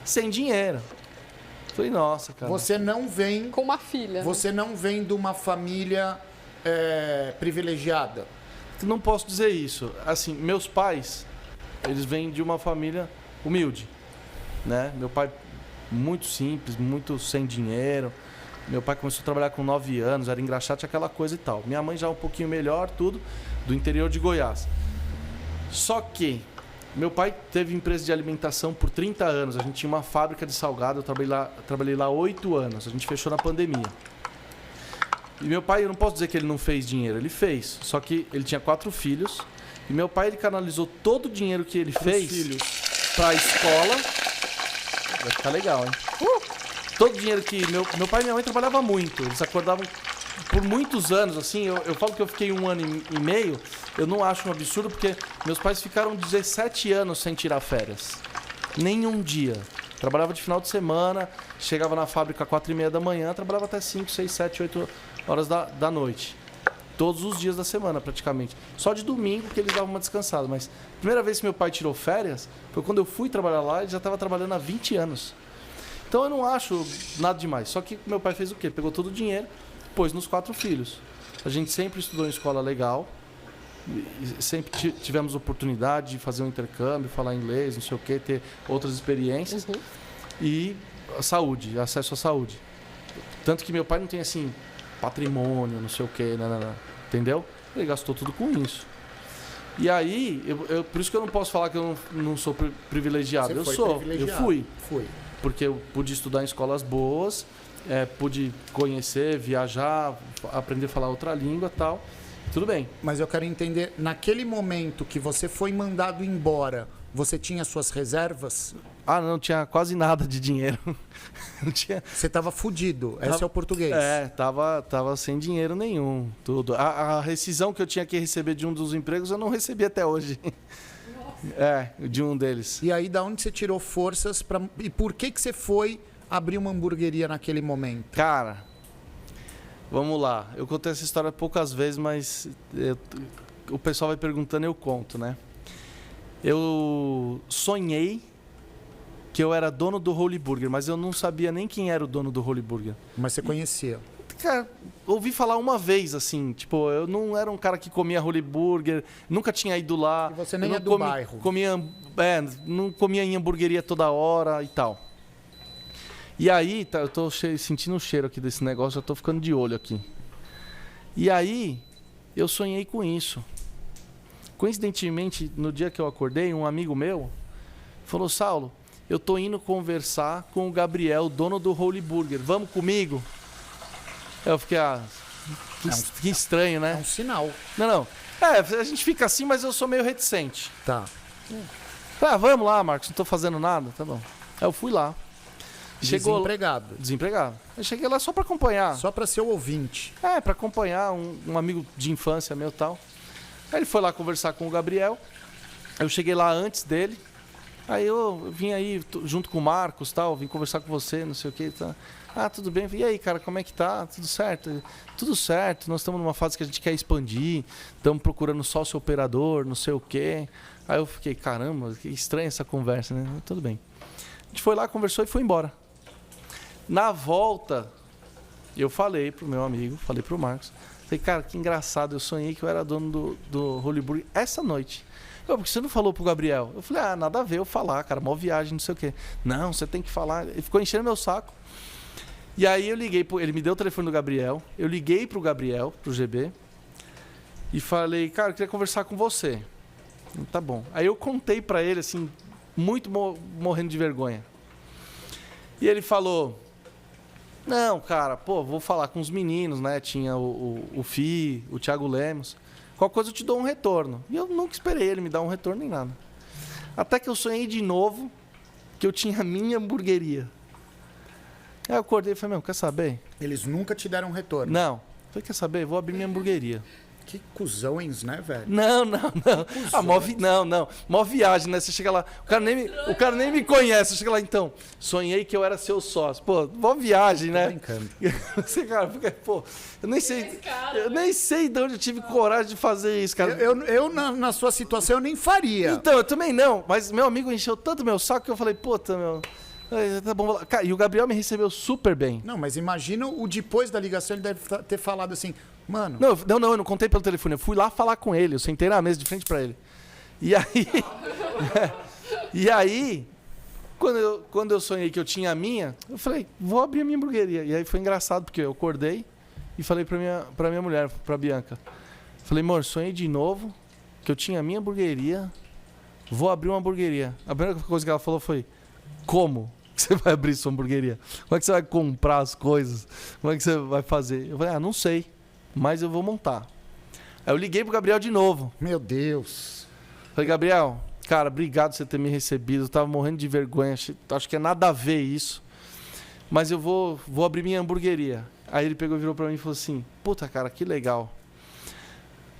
Sem dinheiro. Falei, nossa, cara. Você não vem com uma filha. Você não vem de uma família privilegiada. Não posso dizer isso. Assim, meus pais, eles vêm de uma família humilde, né? Meu pai muito simples, muito sem dinheiro. Meu pai começou a trabalhar com 9 anos, era engraxate, aquela coisa e tal. Minha mãe já um pouquinho melhor, tudo, do interior de Goiás. Só que meu pai teve empresa de alimentação por 30 anos. A gente tinha uma fábrica de salgado, eu trabalhei lá 8 anos. A gente fechou na pandemia. E meu pai, eu não posso dizer que ele não fez dinheiro, ele fez. Só que ele tinha 4 filhos. E meu pai, ele canalizou todo o dinheiro que ele fez para a escola. Vai ficar legal, hein? Todo o dinheiro que... Meu pai e minha mãe trabalhavam muito. Eles acordavam por muitos anos, assim. Eu falo que eu fiquei 1 ano e meio. Eu não acho um absurdo, porque meus pais ficaram 17 anos sem tirar férias. Nenhum dia. Trabalhava de final de semana, chegava na fábrica às 4h30 da manhã, trabalhava até 5, 6, 7, 8 horas da noite. Todos os dias da semana, praticamente. Só de domingo que eles davam uma descansada. Mas a primeira vez que meu pai tirou férias foi quando eu fui trabalhar lá, ele já estava trabalhando há 20 anos. Então eu não acho nada demais. Só que meu pai fez o quê? Pegou todo o dinheiro, pôs nos 4 filhos. A gente sempre estudou em escola legal, sempre tivemos oportunidade de fazer um intercâmbio, falar inglês, não sei o quê, ter outras experiências. E a saúde, acesso à saúde. Tanto que meu pai não tem assim patrimônio, não sei o quê, entendeu? Ele gastou tudo com isso. E aí, por isso que eu não posso falar que eu não sou privilegiado. Você Eu foi sou, privilegiado. eu fui. Fui. Porque eu pude estudar em escolas boas, pude conhecer, viajar, aprender a falar outra língua e tal. Tudo bem. Mas eu quero entender, naquele momento que você foi mandado embora, você tinha suas reservas? Não tinha quase nada de dinheiro. Não tinha... Você estava fudido, esse é o português. Tava sem dinheiro nenhum, tudo. A rescisão que eu tinha que receber de um dos empregos, eu não recebi até hoje. De um deles. E aí, da onde você tirou forças para? E por que você foi abrir uma hamburgueria naquele momento? Cara, vamos lá. Eu contei essa história poucas vezes, mas o pessoal vai perguntando e eu conto, né? Eu sonhei que eu era dono do Holy Burger, mas eu não sabia nem quem era o dono do Holy Burger. Mas você conhecia? Cara, ouvi falar uma vez, assim, tipo, eu não era um cara que comia Holy Burger, nunca tinha ido lá. E você nem é do bairro. Não comia em hamburgueria toda hora e tal. E aí, eu tô sentindo o cheiro aqui desse negócio, eu tô ficando de olho aqui. E aí, eu sonhei com isso. Coincidentemente, no dia que eu acordei, um amigo meu falou, Saulo, eu tô indo conversar com o Gabriel, dono do Holy Burger, vamos comigo? Eu fiquei, que estranho, né? É um sinal. Não. A gente fica assim, mas eu sou meio reticente. Tá. Vamos lá, Marcos, não tô fazendo nada, tá bom. Aí eu fui lá. Desempregado. Eu cheguei lá só pra acompanhar. Só pra ser o ouvinte. Pra acompanhar um amigo de infância meu e tal. Aí ele foi lá conversar com o Gabriel. Eu cheguei lá antes dele. Aí eu vim aí junto com o Marcos, tal, vim conversar com você, não sei o que, tá. Tudo bem. E aí, cara, como é que tá? Tudo certo? Tudo certo. Nós estamos numa fase que a gente quer expandir, estamos procurando sócio operador, não sei o quê. Aí eu fiquei, caramba, que estranha essa conversa, né? Tudo bem. A gente foi lá, conversou e foi embora. Na volta, eu falei pro meu amigo, falei pro Marcos, falei, cara, que engraçado, eu sonhei que eu era dono do Holy Burger essa noite. Por que você não falou pro Gabriel? Eu falei, nada a ver eu falar, cara, mó viagem, não sei o quê. Não, você tem que falar. Ele ficou enchendo meu saco. E aí eu liguei, ele me deu o telefone do Gabriel, eu liguei pro Gabriel, pro GB, e falei, cara, eu queria conversar com você. Tá bom. Aí eu contei pra ele, assim, muito morrendo de vergonha. E ele falou, não, cara, pô, vou falar com os meninos, né? Tinha o Fi, o Thiago Lemos. Qualquer coisa eu te dou um retorno. E eu nunca esperei ele me dar um retorno nem nada. Até que eu sonhei de novo que eu tinha a minha hamburgueria. Aí eu acordei e falei, meu, quer saber? Eles nunca te deram um retorno. Não. Falei, quer saber? Vou abrir minha hamburgueria. Que cuzões, né, velho? Não. Não. Mó viagem, né? Você chega lá, o cara nem me conhece. Você chega lá, então, sonhei que eu era seu sócio. Pô, mó viagem, né? Tô brincando. Você, cara, porque, pô, eu nem sei de onde eu tive coragem de fazer isso, cara. Eu na sua situação, eu nem faria. Então, eu também não, mas meu amigo encheu tanto meu saco que eu falei, puta, meu... Tá bom, cara, e o Gabriel me recebeu super bem. Não, mas imagina o depois da ligação, ele deve ter falado assim, mano... Não, eu não contei pelo telefone, eu fui lá falar com ele, eu sentei na mesa de frente pra ele. E aí... e aí, quando eu sonhei que eu tinha a minha, eu falei, vou abrir a minha hamburgueria. E aí foi engraçado, porque eu acordei e falei pra minha mulher, pra Bianca. Falei, amor, sonhei de novo que eu tinha a minha hamburgueria, vou abrir uma hamburgueria. A primeira coisa que ela falou foi, como você vai abrir sua hamburgueria? Como é que você vai comprar as coisas? Como é que você vai fazer? Eu falei, não sei, mas eu vou montar. Aí eu liguei pro Gabriel de novo. Meu Deus. Falei, Gabriel, cara, obrigado por você ter me recebido. Eu tava morrendo de vergonha, acho que é nada a ver isso. Mas eu vou abrir minha hamburgueria. Aí ele pegou e virou pra mim e falou assim, puta, cara, que legal.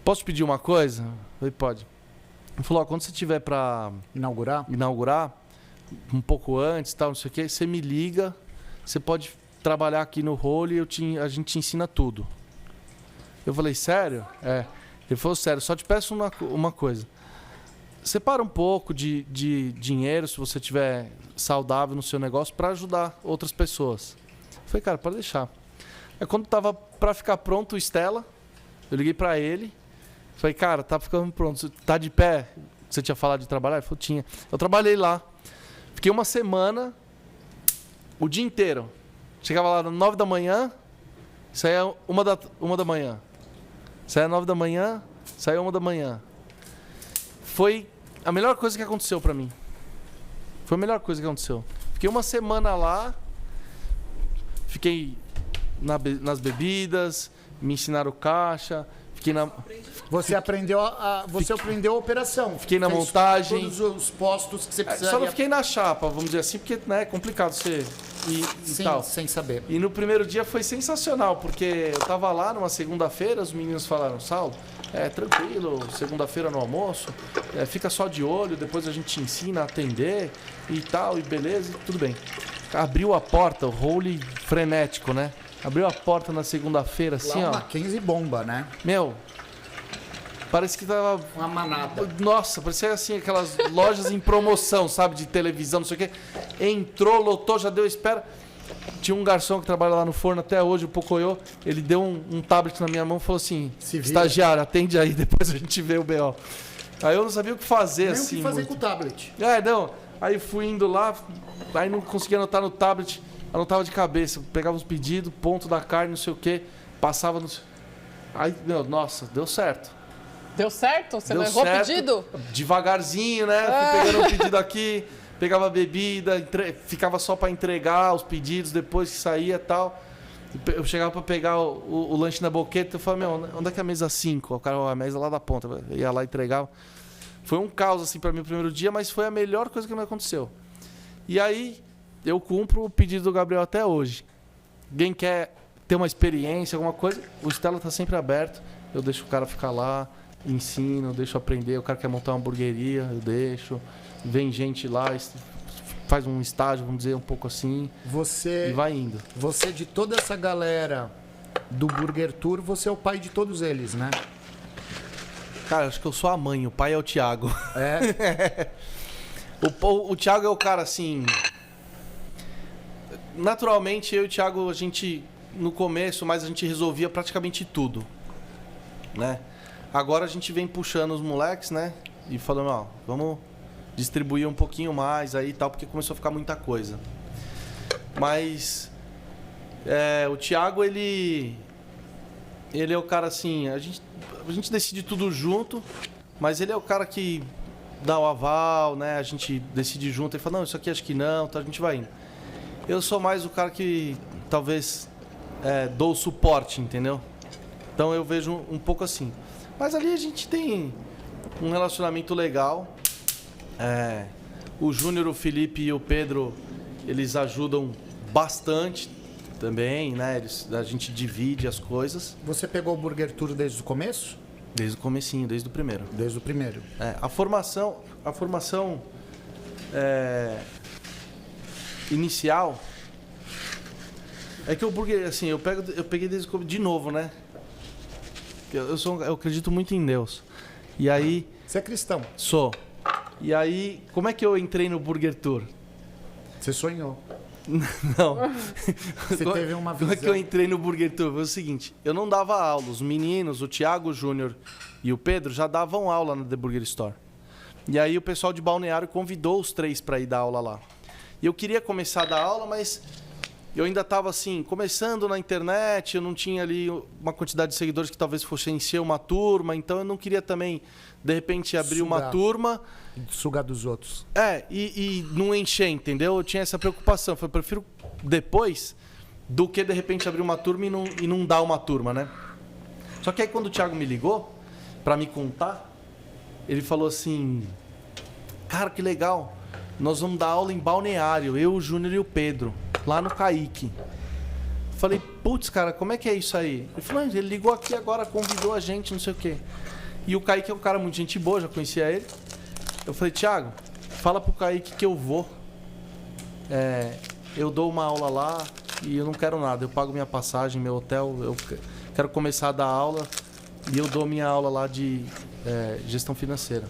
Posso te pedir uma coisa? Eu falei, pode. Ele falou, quando você tiver pra inaugurar, um pouco antes, tal, não sei o que, você me liga, você pode trabalhar aqui no Role e a gente te ensina tudo. Eu falei, sério? É. Ele falou, sério, só te peço uma coisa. Separa um pouco de dinheiro, se você tiver saudável no seu negócio, para ajudar outras pessoas. Eu falei, cara, pode deixar. Aí quando tava para ficar pronto o Stella, eu liguei para ele, falei, cara, tá ficando pronto, tá de pé? Você tinha falado de trabalhar? Ele falou, tinha. Eu trabalhei lá. Fiquei uma semana, o dia inteiro. Chegava lá às 9 da manhã, saía 1 da manhã. Saía às 9 da manhã, saía 1 da manhã. Foi a melhor coisa que aconteceu pra mim. Foi a melhor coisa que aconteceu. Fiquei uma semana lá, fiquei nas bebidas, me ensinaram caixa, fiquei na... Você aprendeu a operação. Fiquei na Fez montagem. Todos os postos que você precisaria. Só não fiquei na chapa, vamos dizer assim, porque né, é complicado você ir Sim, e tal. sem saber. E no primeiro dia foi sensacional, porque eu tava lá numa segunda-feira, os meninos falaram, Saulo, tranquilo, segunda-feira no almoço, fica só de olho, depois a gente te ensina a atender e tal, e beleza, tudo bem. Abriu a porta, o role frenético, né? Abriu a porta na segunda-feira, assim, Lá ó. Mackenzie bomba, né? Meu, parece que tava... Uma manada. Nossa, parecia assim, aquelas lojas em promoção, sabe? De televisão, não sei o quê. Entrou, lotou, já deu espera. Tinha um garçom que trabalha lá no forno até hoje, o Pocoyo. Ele deu um tablet na minha mão e falou assim, estagiário, atende aí, depois a gente vê o B.O. Aí eu não sabia o que fazer, Nem assim. o que fazer muito. com o tablet. Não. Aí fui indo lá, aí não conseguia anotar no tablet, anotava de cabeça. Pegava os pedidos, ponto da carne, não sei o quê, passava no... Aí, meu, nossa, deu certo. Deu certo? Você Deu não errou o certo. pedido? Devagarzinho, né? Fui pegando um pedido aqui, pegava bebida, ficava só para entregar os pedidos depois que saía e tal. Eu chegava para pegar o lanche na boqueta, eu falava, meu, onde é que é a mesa 5? O cara, a mesa lá da ponta. Eu ia lá e entregava. Foi um caos assim para mim o primeiro dia, mas foi a melhor coisa que me aconteceu. E aí eu cumpro o pedido do Gabriel até hoje. Quem quer ter uma experiência, alguma coisa, o Stella tá sempre aberto. Eu deixo o cara ficar lá, ensino, deixo aprender. O cara quer montar uma hamburgueria, eu deixo. Vem gente lá, faz um estágio, vamos dizer, um pouco assim. E vai indo. Você, de toda essa galera do Burger Tour, você é o pai de todos eles, né? Cara, acho que eu sou a mãe, o pai é o Thiago. É? o Thiago é o cara, assim... Naturalmente, eu e o Thiago, a gente, no começo, mas a gente resolvia praticamente tudo, né? Agora a gente vem puxando os moleques, né? E falando, ó, vamos distribuir um pouquinho mais aí e tal, porque começou a ficar muita coisa. Mas o Thiago, ele é o cara assim, a gente decide tudo junto, mas ele é o cara que dá o aval, né? A gente decide junto, ele fala, não, isso aqui acho que não, então a gente vai indo. Eu sou mais o cara que talvez dou suporte, entendeu? Então eu vejo um pouco assim. Mas ali a gente tem um relacionamento legal. O Júnior, o Felipe e o Pedro, eles ajudam bastante também, né? A gente divide as coisas. Você pegou o Burger Tour desde o começo? Desde o comecinho, desde o primeiro. Desde o primeiro. A formação inicial é que o Burger, assim, eu peguei desde o começo, de novo, né? Eu acredito muito em Deus. E aí... Você é cristão? Sou. E aí, como é que eu entrei no Burger Tour? Você sonhou. Não. Você teve uma visão. Como é que eu entrei no Burger Tour? Foi o seguinte, eu não dava aula. Os meninos, o Thiago, o Júnior e o Pedro já davam aula na The Burger Store. E aí o pessoal de Balneário convidou os 3 para ir dar aula lá. E eu queria começar a dar aula, mas eu ainda estava assim, começando na internet, eu não tinha ali uma quantidade de seguidores que talvez fosse encher uma turma, então eu não queria também, de repente, abrir uma turma... Sugar dos outros. E não encher, entendeu? Eu tinha essa preocupação. Eu prefiro depois do que, de repente, abrir uma turma e não dar uma turma, né? Só que aí, quando o Thiago me ligou para me contar, ele falou assim... Cara, que legal. Nós vamos dar aula em Balneário, eu, o Júnior e o Pedro, lá no Kaique. Falei, putz, cara, como é que é isso aí? Ele falou, ele ligou aqui agora, convidou a gente, não sei o quê. E o Kaique é um cara muito gente boa, já conhecia ele. Eu falei, Thiago, fala pro Kaique que eu vou. Eu dou uma aula lá e eu não quero nada. Eu pago minha passagem, meu hotel, eu quero começar a dar aula e eu dou minha aula lá de gestão financeira.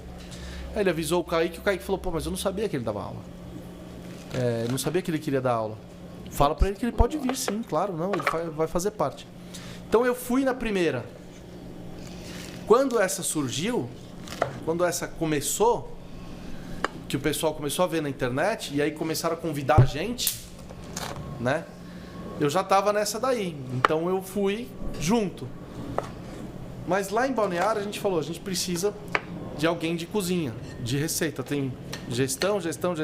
Aí ele avisou o Kaique falou, pô, mas eu não sabia que ele dava aula. Eu não sabia que ele queria dar aula. Fala pra ele que ele pode vir, sim, claro, não, ele vai fazer parte. Então eu fui na primeira. Quando essa surgiu, quando essa começou, que o pessoal começou a ver na internet e aí começaram a convidar a gente, né? Eu já estava nessa daí, então eu fui junto. Mas lá em Balneário a gente falou, a gente precisa de alguém de cozinha, de receita. Tem gestão e gestão. A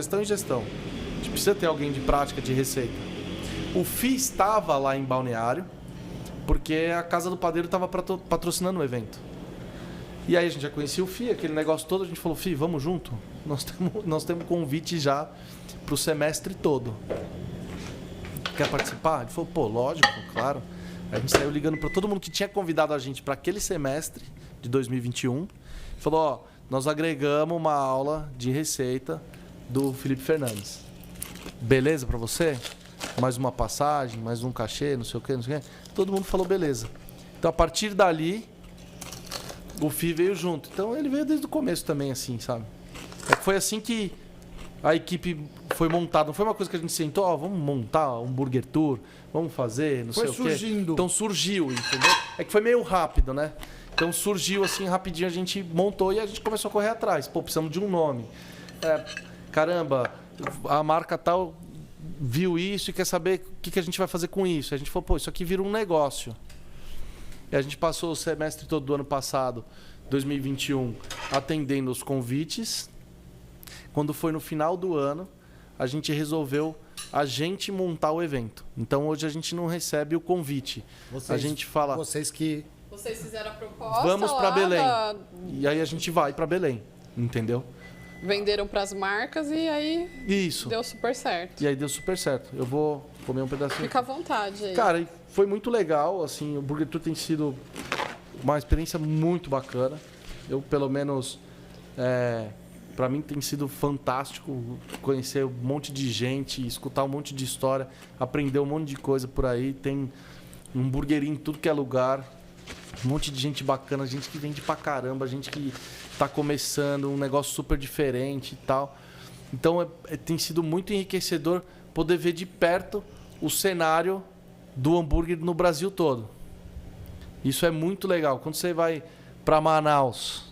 gente precisa ter alguém de prática de receita. O FI estava lá em Balneário porque a Casa do Padeiro estava patrocinando o evento. E aí a gente já conhecia o FI, aquele negócio todo, a gente falou, FI, vamos junto? Nós temos convite já para o semestre todo. Quer participar? Ele falou, pô, lógico, claro. Aí a gente saiu ligando para todo mundo que tinha convidado a gente para aquele semestre de 2021. Falou, ó, nós agregamos uma aula de receita do Felipe Fernandes. Beleza para você? Mais uma passagem, mais um cachê, não sei o quê. Todo mundo falou, beleza. Então, a partir dali... O FI veio junto. Então ele veio desde o começo também, assim, sabe? Foi assim que a equipe foi montada. Não foi uma coisa que a gente sentou, ó, vamos montar um Burger Tour, vamos fazer, não sei o quê. Foi surgindo. Então surgiu, entendeu? É que foi meio rápido, né? Então surgiu assim, rapidinho a gente montou e a gente começou a correr atrás. Pô, precisamos de um nome. Caramba, a marca tal viu isso e quer saber o que a gente vai fazer com isso. A gente falou, pô, isso aqui vira um negócio. E a gente passou o semestre todo do ano passado, 2021, atendendo os convites. Quando foi no final do ano, a gente resolveu a gente montar o evento. Então hoje a gente não recebe o convite. A gente fala... Vocês fizeram a proposta. Vamos para Belém. Da... E aí a gente vai para Belém, entendeu? Venderam para as marcas e aí isso. Deu super certo. E aí deu super certo. Eu vou comer um pedacinho. Fica à vontade aí. Cara, foi muito legal. Assim, o Burger Tour tem sido uma experiência muito bacana. Eu, pelo menos, para mim tem sido fantástico conhecer um monte de gente, escutar um monte de história, aprender um monte de coisa por aí. Tem um burguerinho em tudo que é lugar. Um monte de gente bacana, gente que vende pra caramba, gente que tá começando um negócio super diferente e tal. Então tem sido muito enriquecedor poder ver de perto o cenário do hambúrguer no Brasil todo. Isso é muito legal. Quando você vai para Manaus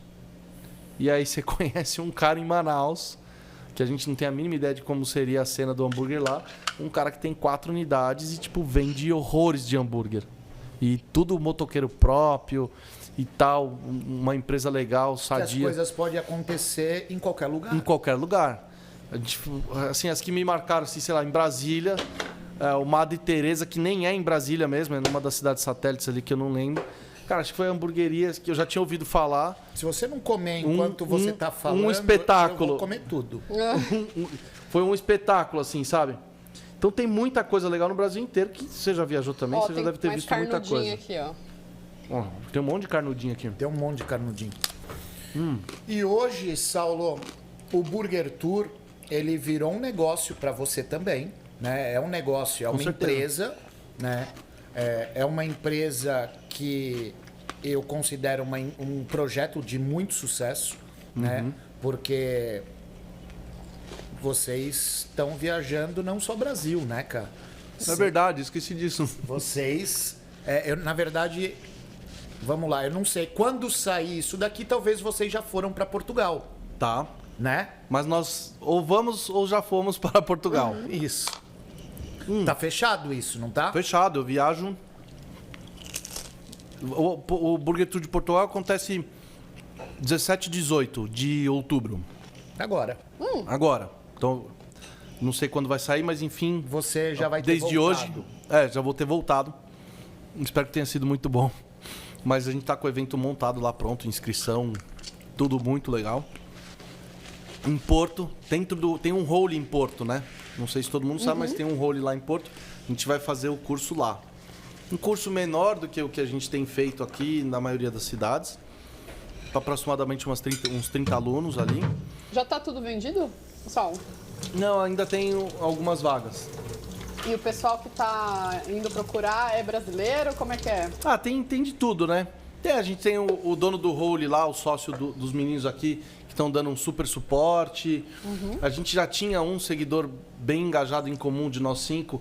e aí você conhece um cara em Manaus, que a gente não tem a mínima ideia de como seria a cena do hambúrguer lá, um cara que tem 4 unidades e tipo vende horrores de hambúrguer. E tudo motoqueiro próprio e tal, uma empresa legal, sadia. Que as coisas podem acontecer em qualquer lugar. Em qualquer lugar. Assim, as que me marcaram, assim, sei lá, em Brasília, o Madre Teresa, que nem é em Brasília mesmo, é numa das cidades satélites ali que eu não lembro. Cara, acho que foi hamburguerias que eu já tinha ouvido falar. Se você não comer enquanto você tá falando, um espetáculo. eu vou comer tudo. Foi um espetáculo, assim, sabe? Então tem muita coisa legal no Brasil inteiro, que você já viajou também, você já deve ter visto muita coisa. Aqui, ó. Ó, tem um monte de carnudinho aqui. Tem um monte de carnudinho. E hoje, Saulo, o Burger Tour, ele virou um negócio para você também, né? É um negócio, é uma empresa, né? É uma empresa que eu considero um projeto de muito sucesso, né? Porque vocês estão viajando não só Brasil, né, cara? É verdade, esqueci disso. Vocês, na verdade, vamos lá, eu não sei. Quando sair isso daqui, talvez vocês já foram para Portugal, Tá. né? Mas nós ou vamos ou já fomos para Portugal. Isso. Tá fechado isso, não tá? Fechado, eu viajo. O Burger Tour de Portugal acontece 17 e 18 de outubro. Agora. Agora. Então, não sei quando vai sair, mas enfim. Você já vai ter desde voltado. hoje. Já vou ter voltado. Espero que tenha sido muito bom. Mas a gente tá com o evento montado lá pronto, inscrição, tudo muito legal. Em Porto, tem um role em Porto, né? Não sei se todo mundo sabe, mas tem um role lá em Porto. A gente vai fazer o curso lá. Um curso menor do que o que a gente tem feito aqui na maioria das cidades. Para aproximadamente uns 30 alunos ali. Já tá tudo vendido, pessoal? Não, ainda tem algumas vagas. E o pessoal que tá indo procurar é brasileiro? Como é que é? Ah, tem de tudo, né? A gente tem o dono do role lá, o sócio dos meninos aqui, que estão dando um super suporte. A gente já tinha um seguidor bem engajado em comum de nós 5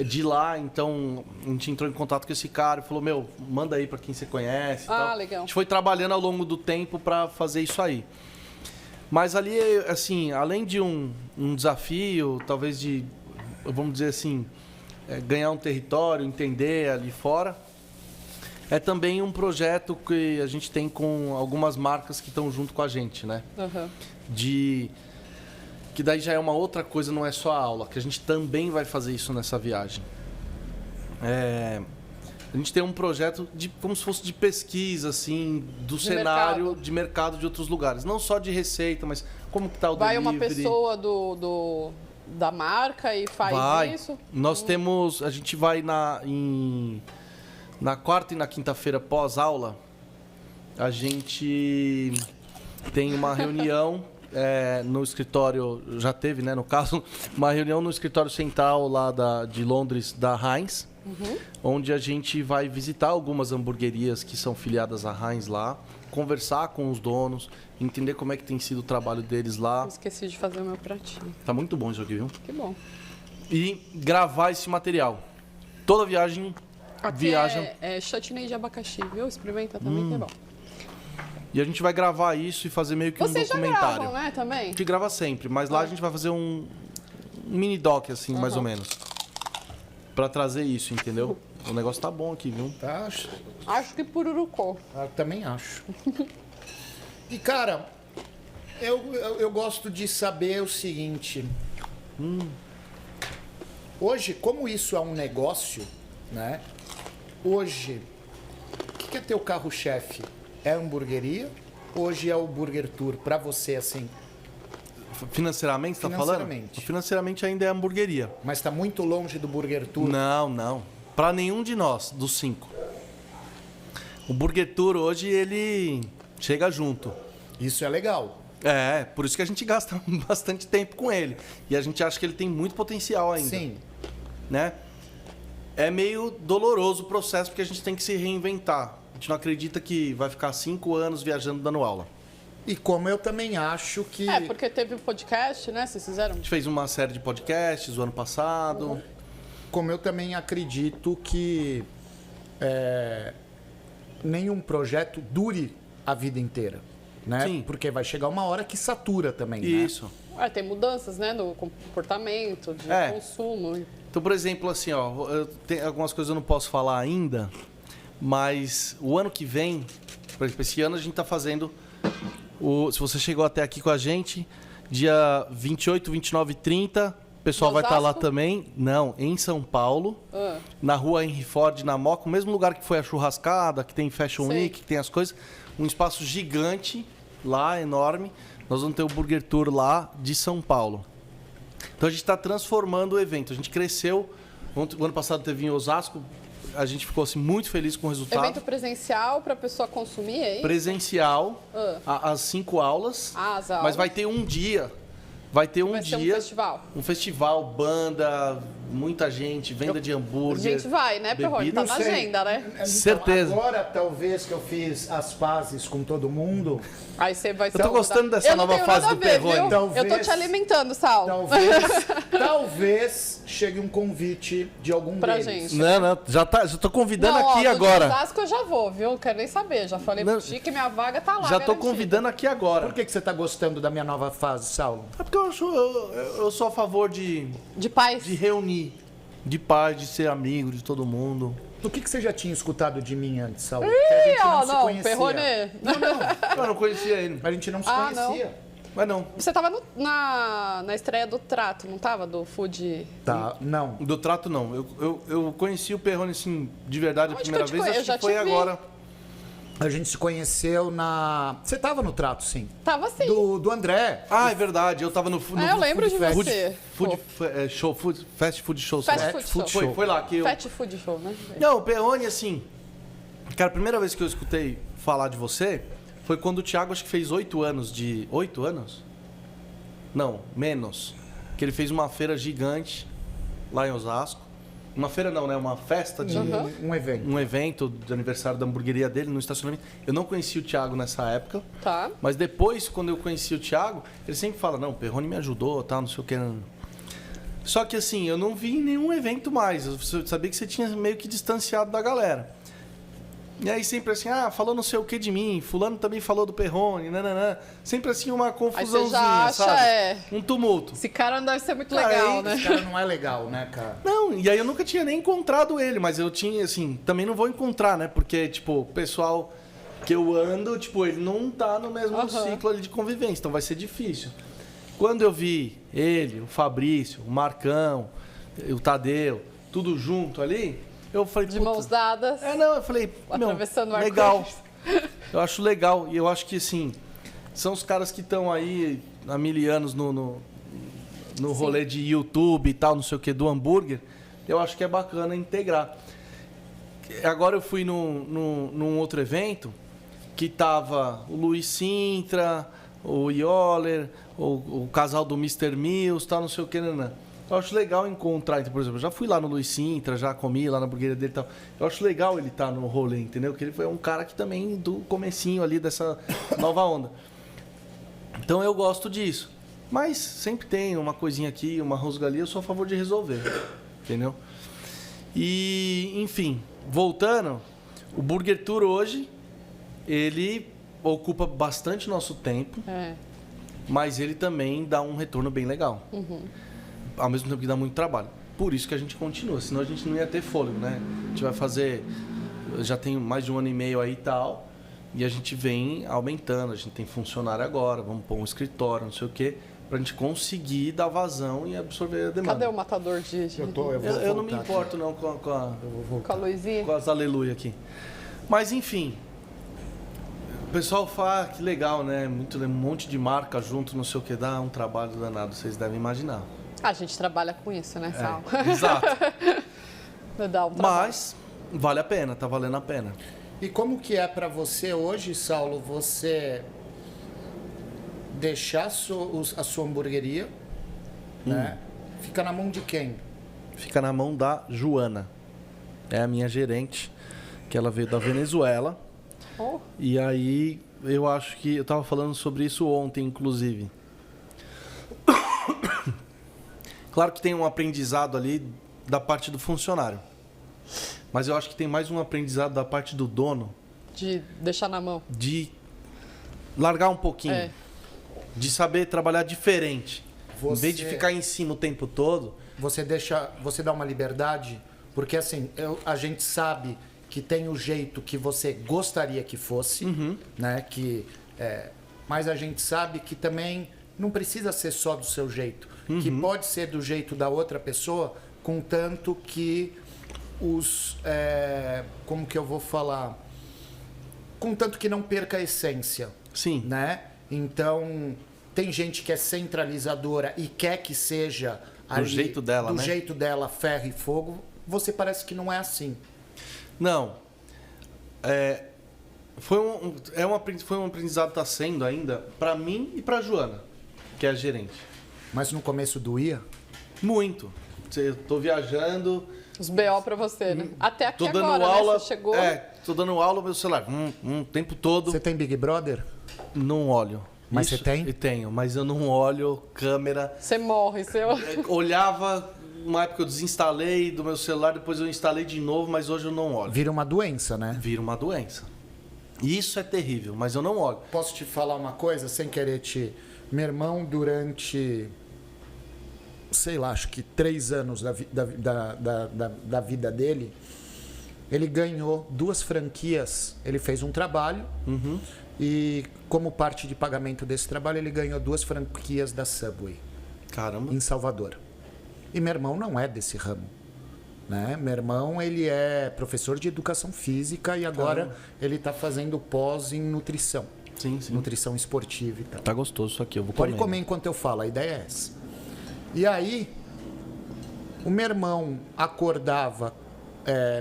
de lá, então a gente entrou em contato com esse cara e falou, meu, manda aí para quem você conhece e tal. Legal. A gente foi trabalhando ao longo do tempo para fazer isso aí. Mas ali, assim, além de um desafio, talvez de, vamos dizer assim, ganhar um território, entender ali fora, é também um projeto que a gente tem com algumas marcas que estão junto com a gente, né? Que daí já é uma outra coisa, não é só a aula, que a gente também vai fazer isso nessa viagem. A gente tem um projeto como se fosse de pesquisa, assim, do cenário de mercado de outros lugares. Não só de receita, mas como que tá o delivery. Vai uma pessoa da marca e faz isso? Nós temos... A gente vai na quarta e na quinta-feira pós-aula, a gente tem uma reunião no escritório, já teve, né, no caso, uma reunião no escritório central lá de Londres, da Heinz, onde a gente vai visitar algumas hamburguerias que são filiadas à Heinz lá, conversar com os donos, entender como é que tem sido o trabalho deles lá. Esqueci de fazer o meu pratinho. Tá muito bom isso aqui, viu? Que bom. E gravar esse material. Toda viagem... Aqui é chutney de abacaxi, viu? Experimenta também, que é bom. E a gente vai gravar isso e fazer meio que Vocês um documentário. Já gravam, né, também? A gente grava sempre, mas lá a gente vai fazer um mini doc, assim, mais ou menos. Pra trazer isso, entendeu? O negócio tá bom aqui, viu? Tá? Acho que pururucou. Também acho. E, cara, eu gosto de saber o seguinte. Hoje, como isso é um negócio, né? Hoje, o que é teu carro-chefe? É a hamburgueria? Hoje é o Burger Tour pra você, assim? Financeiramente, você tá falando? Financeiramente. Financeiramente ainda é hamburgueria. Mas tá muito longe do Burger Tour? Não. Pra nenhum de nós, dos 5. O Burger Tour hoje, ele chega junto. Isso é legal. Por isso que a gente gasta bastante tempo com ele. E a gente acha que ele tem muito potencial ainda. Sim. Né? É meio doloroso o processo, porque a gente tem que se reinventar. A gente não acredita que vai ficar 5 anos viajando dando aula. E como eu também acho que... porque teve o podcast, né? Vocês fizeram? A gente fez uma série de podcasts o ano passado. Como eu também acredito que nenhum projeto dure a vida inteira, né? Sim. Porque vai chegar uma hora que satura também, Isso. né? Tem mudanças, né? No comportamento, de consumo. Então, por exemplo, assim, tem algumas coisas eu não posso falar ainda, mas o ano que vem, por exemplo, esse ano a gente está fazendo... Se você chegou até aqui com a gente, dia 28, 29 e 30, pessoal vai estar lá Osasco? também. Não, em São Paulo, na rua Henry Ford, na Moca, o mesmo lugar que foi a churrascada, que tem Fashion Sei. Week, que tem as coisas. Um espaço gigante lá, enorme. Nós vamos ter o Burger Tour lá de São Paulo. Então a gente está transformando o evento. A gente cresceu. O ano passado teve em Osasco. A gente ficou assim, muito feliz com o resultado. Evento presencial para a pessoa consumir aí? Presencial, as 5 aulas. As aulas. Mas vai ter um dia. Vai ter um Vai ser dia. um festival. Um festival, banda, muita gente, venda de A hambúrguer. gente vai, né, Perrone? bebida. Tá na Não sei. agenda, né? Então, Certeza. Agora, talvez que eu fiz as pazes com todo mundo, Aí você vai Eu tô gostando dessa Eu não nova tenho fase nada do a ver, Perrone. viu? Talvez- Eu tô te alimentando, Sal. talvez chegue um convite de algum Pra deles. gente. Não, já tô convidando Não, aqui ó, do agora. de Osasco eu já vou, viu? Não quero nem saber. Já falei Não. pro Chico que minha vaga tá lá. Já tô garantida. convidando aqui agora. Por que você está gostando da minha nova fase, Saulo? É porque eu sou a favor de De paz? reunir, de paz, de ser amigo de todo mundo. O que você já tinha escutado de mim antes, Saulo? Porque a gente Ó, não se não, conhecia. Perrone. Eu não conhecia ele, A gente não se Ah, conhecia. mas não. Você tava na estreia do Trato, não tava? Do Food... Tá, não. Do trato, não. Eu conheci o Perrone, assim, de verdade, a Onde que primeira eu te vez. conhe- Acho eu que já foi te vi. agora. A gente se conheceu na... Você tava no trato, sim. Tava assim. Do André. Ah, é verdade. Eu tava no eu lembro de Food você. Fast Food Show. Fast né? Food Show. Foi lá que eu... Fat Food Show, né? Não, o Perrone, assim... Cara, a primeira vez que eu escutei falar de você foi quando o Thiago, acho que fez 8 anos de... 8 anos? Não, menos. Que ele fez uma feira gigante lá em Osasco. Uma feira não, né? Uma festa de... Um evento. Um evento de aniversário da hamburgueria dele no estacionamento. Eu não conheci o Thiago nessa época. Tá. Mas depois, quando eu conheci o Thiago, ele sempre fala, não, o Perrone me ajudou, tal, não sei o que. Só que assim, eu não vi em nenhum evento mais. Eu sabia que você tinha meio que distanciado da galera. E aí sempre assim, falou não sei o que de mim, fulano também falou do Perrone, nananã. Sempre assim uma Aí você confusãozinha, já acha, sabe? Um tumulto. Esse cara não deve ser muito Cara, legal, aí- né? Esse cara não é legal, né, cara? Não, e aí eu nunca tinha nem encontrado ele, mas eu tinha, assim, também não vou encontrar, né? Porque, tipo, o pessoal que eu ando, tipo, ele não tá no mesmo ciclo ali de convivência, então vai ser difícil. Quando eu vi ele, o Fabrício, o Marcão, o Tadeu, tudo junto ali, eu falei, De puta, mãos dadas. não, eu falei, meu, Atravessando o legal. arco-íris. Eu acho legal. E eu acho que, assim, são os caras que estão aí há 1000 anos no rolê de YouTube e tal, não sei o que, do hambúrguer. Eu acho que é bacana integrar. Agora eu fui num outro evento que tava o Luiz Sintra, o Yoller, o casal do Mr. Mills, tal, não sei o que, nanã. Eu acho legal encontrar, então, por exemplo, eu já fui lá no Luiz Sintra, já comi lá na hamburgueria dele e tal. Eu acho legal ele estar no rolê, entendeu? Porque ele foi um cara que também do comecinho ali dessa nova onda. Então eu gosto disso. Mas sempre tem uma coisinha aqui, uma rusga ali, eu sou a favor de resolver, entendeu? E, enfim, voltando, o Burger Tour hoje, ele ocupa bastante nosso tempo, mas ele também dá um retorno bem legal. Ao mesmo tempo que dá muito trabalho. Por isso que a gente continua, senão a gente não ia ter fôlego, né? A gente vai fazer... Já tem mais de 1 ano e meio aí e tal, e a gente vem aumentando, a gente tem funcionário agora, vamos pôr um escritório, não sei o quê, pra gente conseguir dar vazão e absorver a demanda. Cadê o matador de... Eu não me importo não com Com a luzinha? com as aleluia aqui. Mas enfim, o pessoal fala que legal, né? Um monte de marca junto, não sei o que, dá um trabalho danado, vocês devem imaginar. A gente trabalha com isso, né, Sal? Exato. Dá um trabalho. Mas vale a pena, tá valendo a pena. E como que é pra você hoje, Saulo, você deixar a sua hamburgueria, né? Fica na mão de quem? Fica na mão da Joana. É a minha gerente, que ela veio da Venezuela. Oh, E aí, eu acho que... Eu tava falando sobre isso ontem, inclusive. Claro que tem um aprendizado ali da parte do funcionário. Mas eu acho que tem mais um aprendizado da parte do dono de deixar na mão. de largar um pouquinho. É. De saber trabalhar diferente. Em vez de ficar em cima o tempo todo. Você dá uma liberdade, porque assim, a gente sabe que tem o jeito que você gostaria que fosse, né? Mas a gente sabe que também não precisa ser só do seu jeito. Que pode ser do jeito da outra pessoa, contanto que como que eu vou falar? Contanto que não perca a essência. Sim. Né? Então, tem gente que é centralizadora e quer que seja do jeito dela, do né? jeito dela, ferro e fogo. Você parece que não é assim. Não. Foi um aprendizado, está sendo ainda, para mim e para Joana, que é a gerente. Mas no começo doía? Muito. Eu tô viajando. Os BO pra você, né? Até aqui Tô dando agora, aula. né? Você chegou... Tô dando aula no meu celular. O tempo todo. Você tem Big Brother? Não olho. Mas você tem? Eu tenho, mas eu não olho câmera. Você morre, Olhava, uma época eu desinstalei do meu celular, depois eu instalei de novo, mas hoje eu não olho. Vira uma doença, né? Vira uma doença. Isso é terrível, mas eu não olho. Posso te falar uma coisa, sem querer te... Meu irmão, durante... sei lá, acho que 3 anos da vida dele, ele ganhou 2 franquias. Ele fez um trabalho e, como parte de pagamento desse trabalho, ele ganhou 2 franquias da Subway. Caramba. Em Salvador. E meu irmão não é desse ramo. Né? Meu irmão, ele é professor de educação física e agora ele está fazendo pós em nutrição. Sim, sim. Nutrição esportiva e tal. Tá gostoso isso aqui, eu vou Pode comer. comer enquanto eu falo, a ideia é essa. E aí, o meu irmão acordava...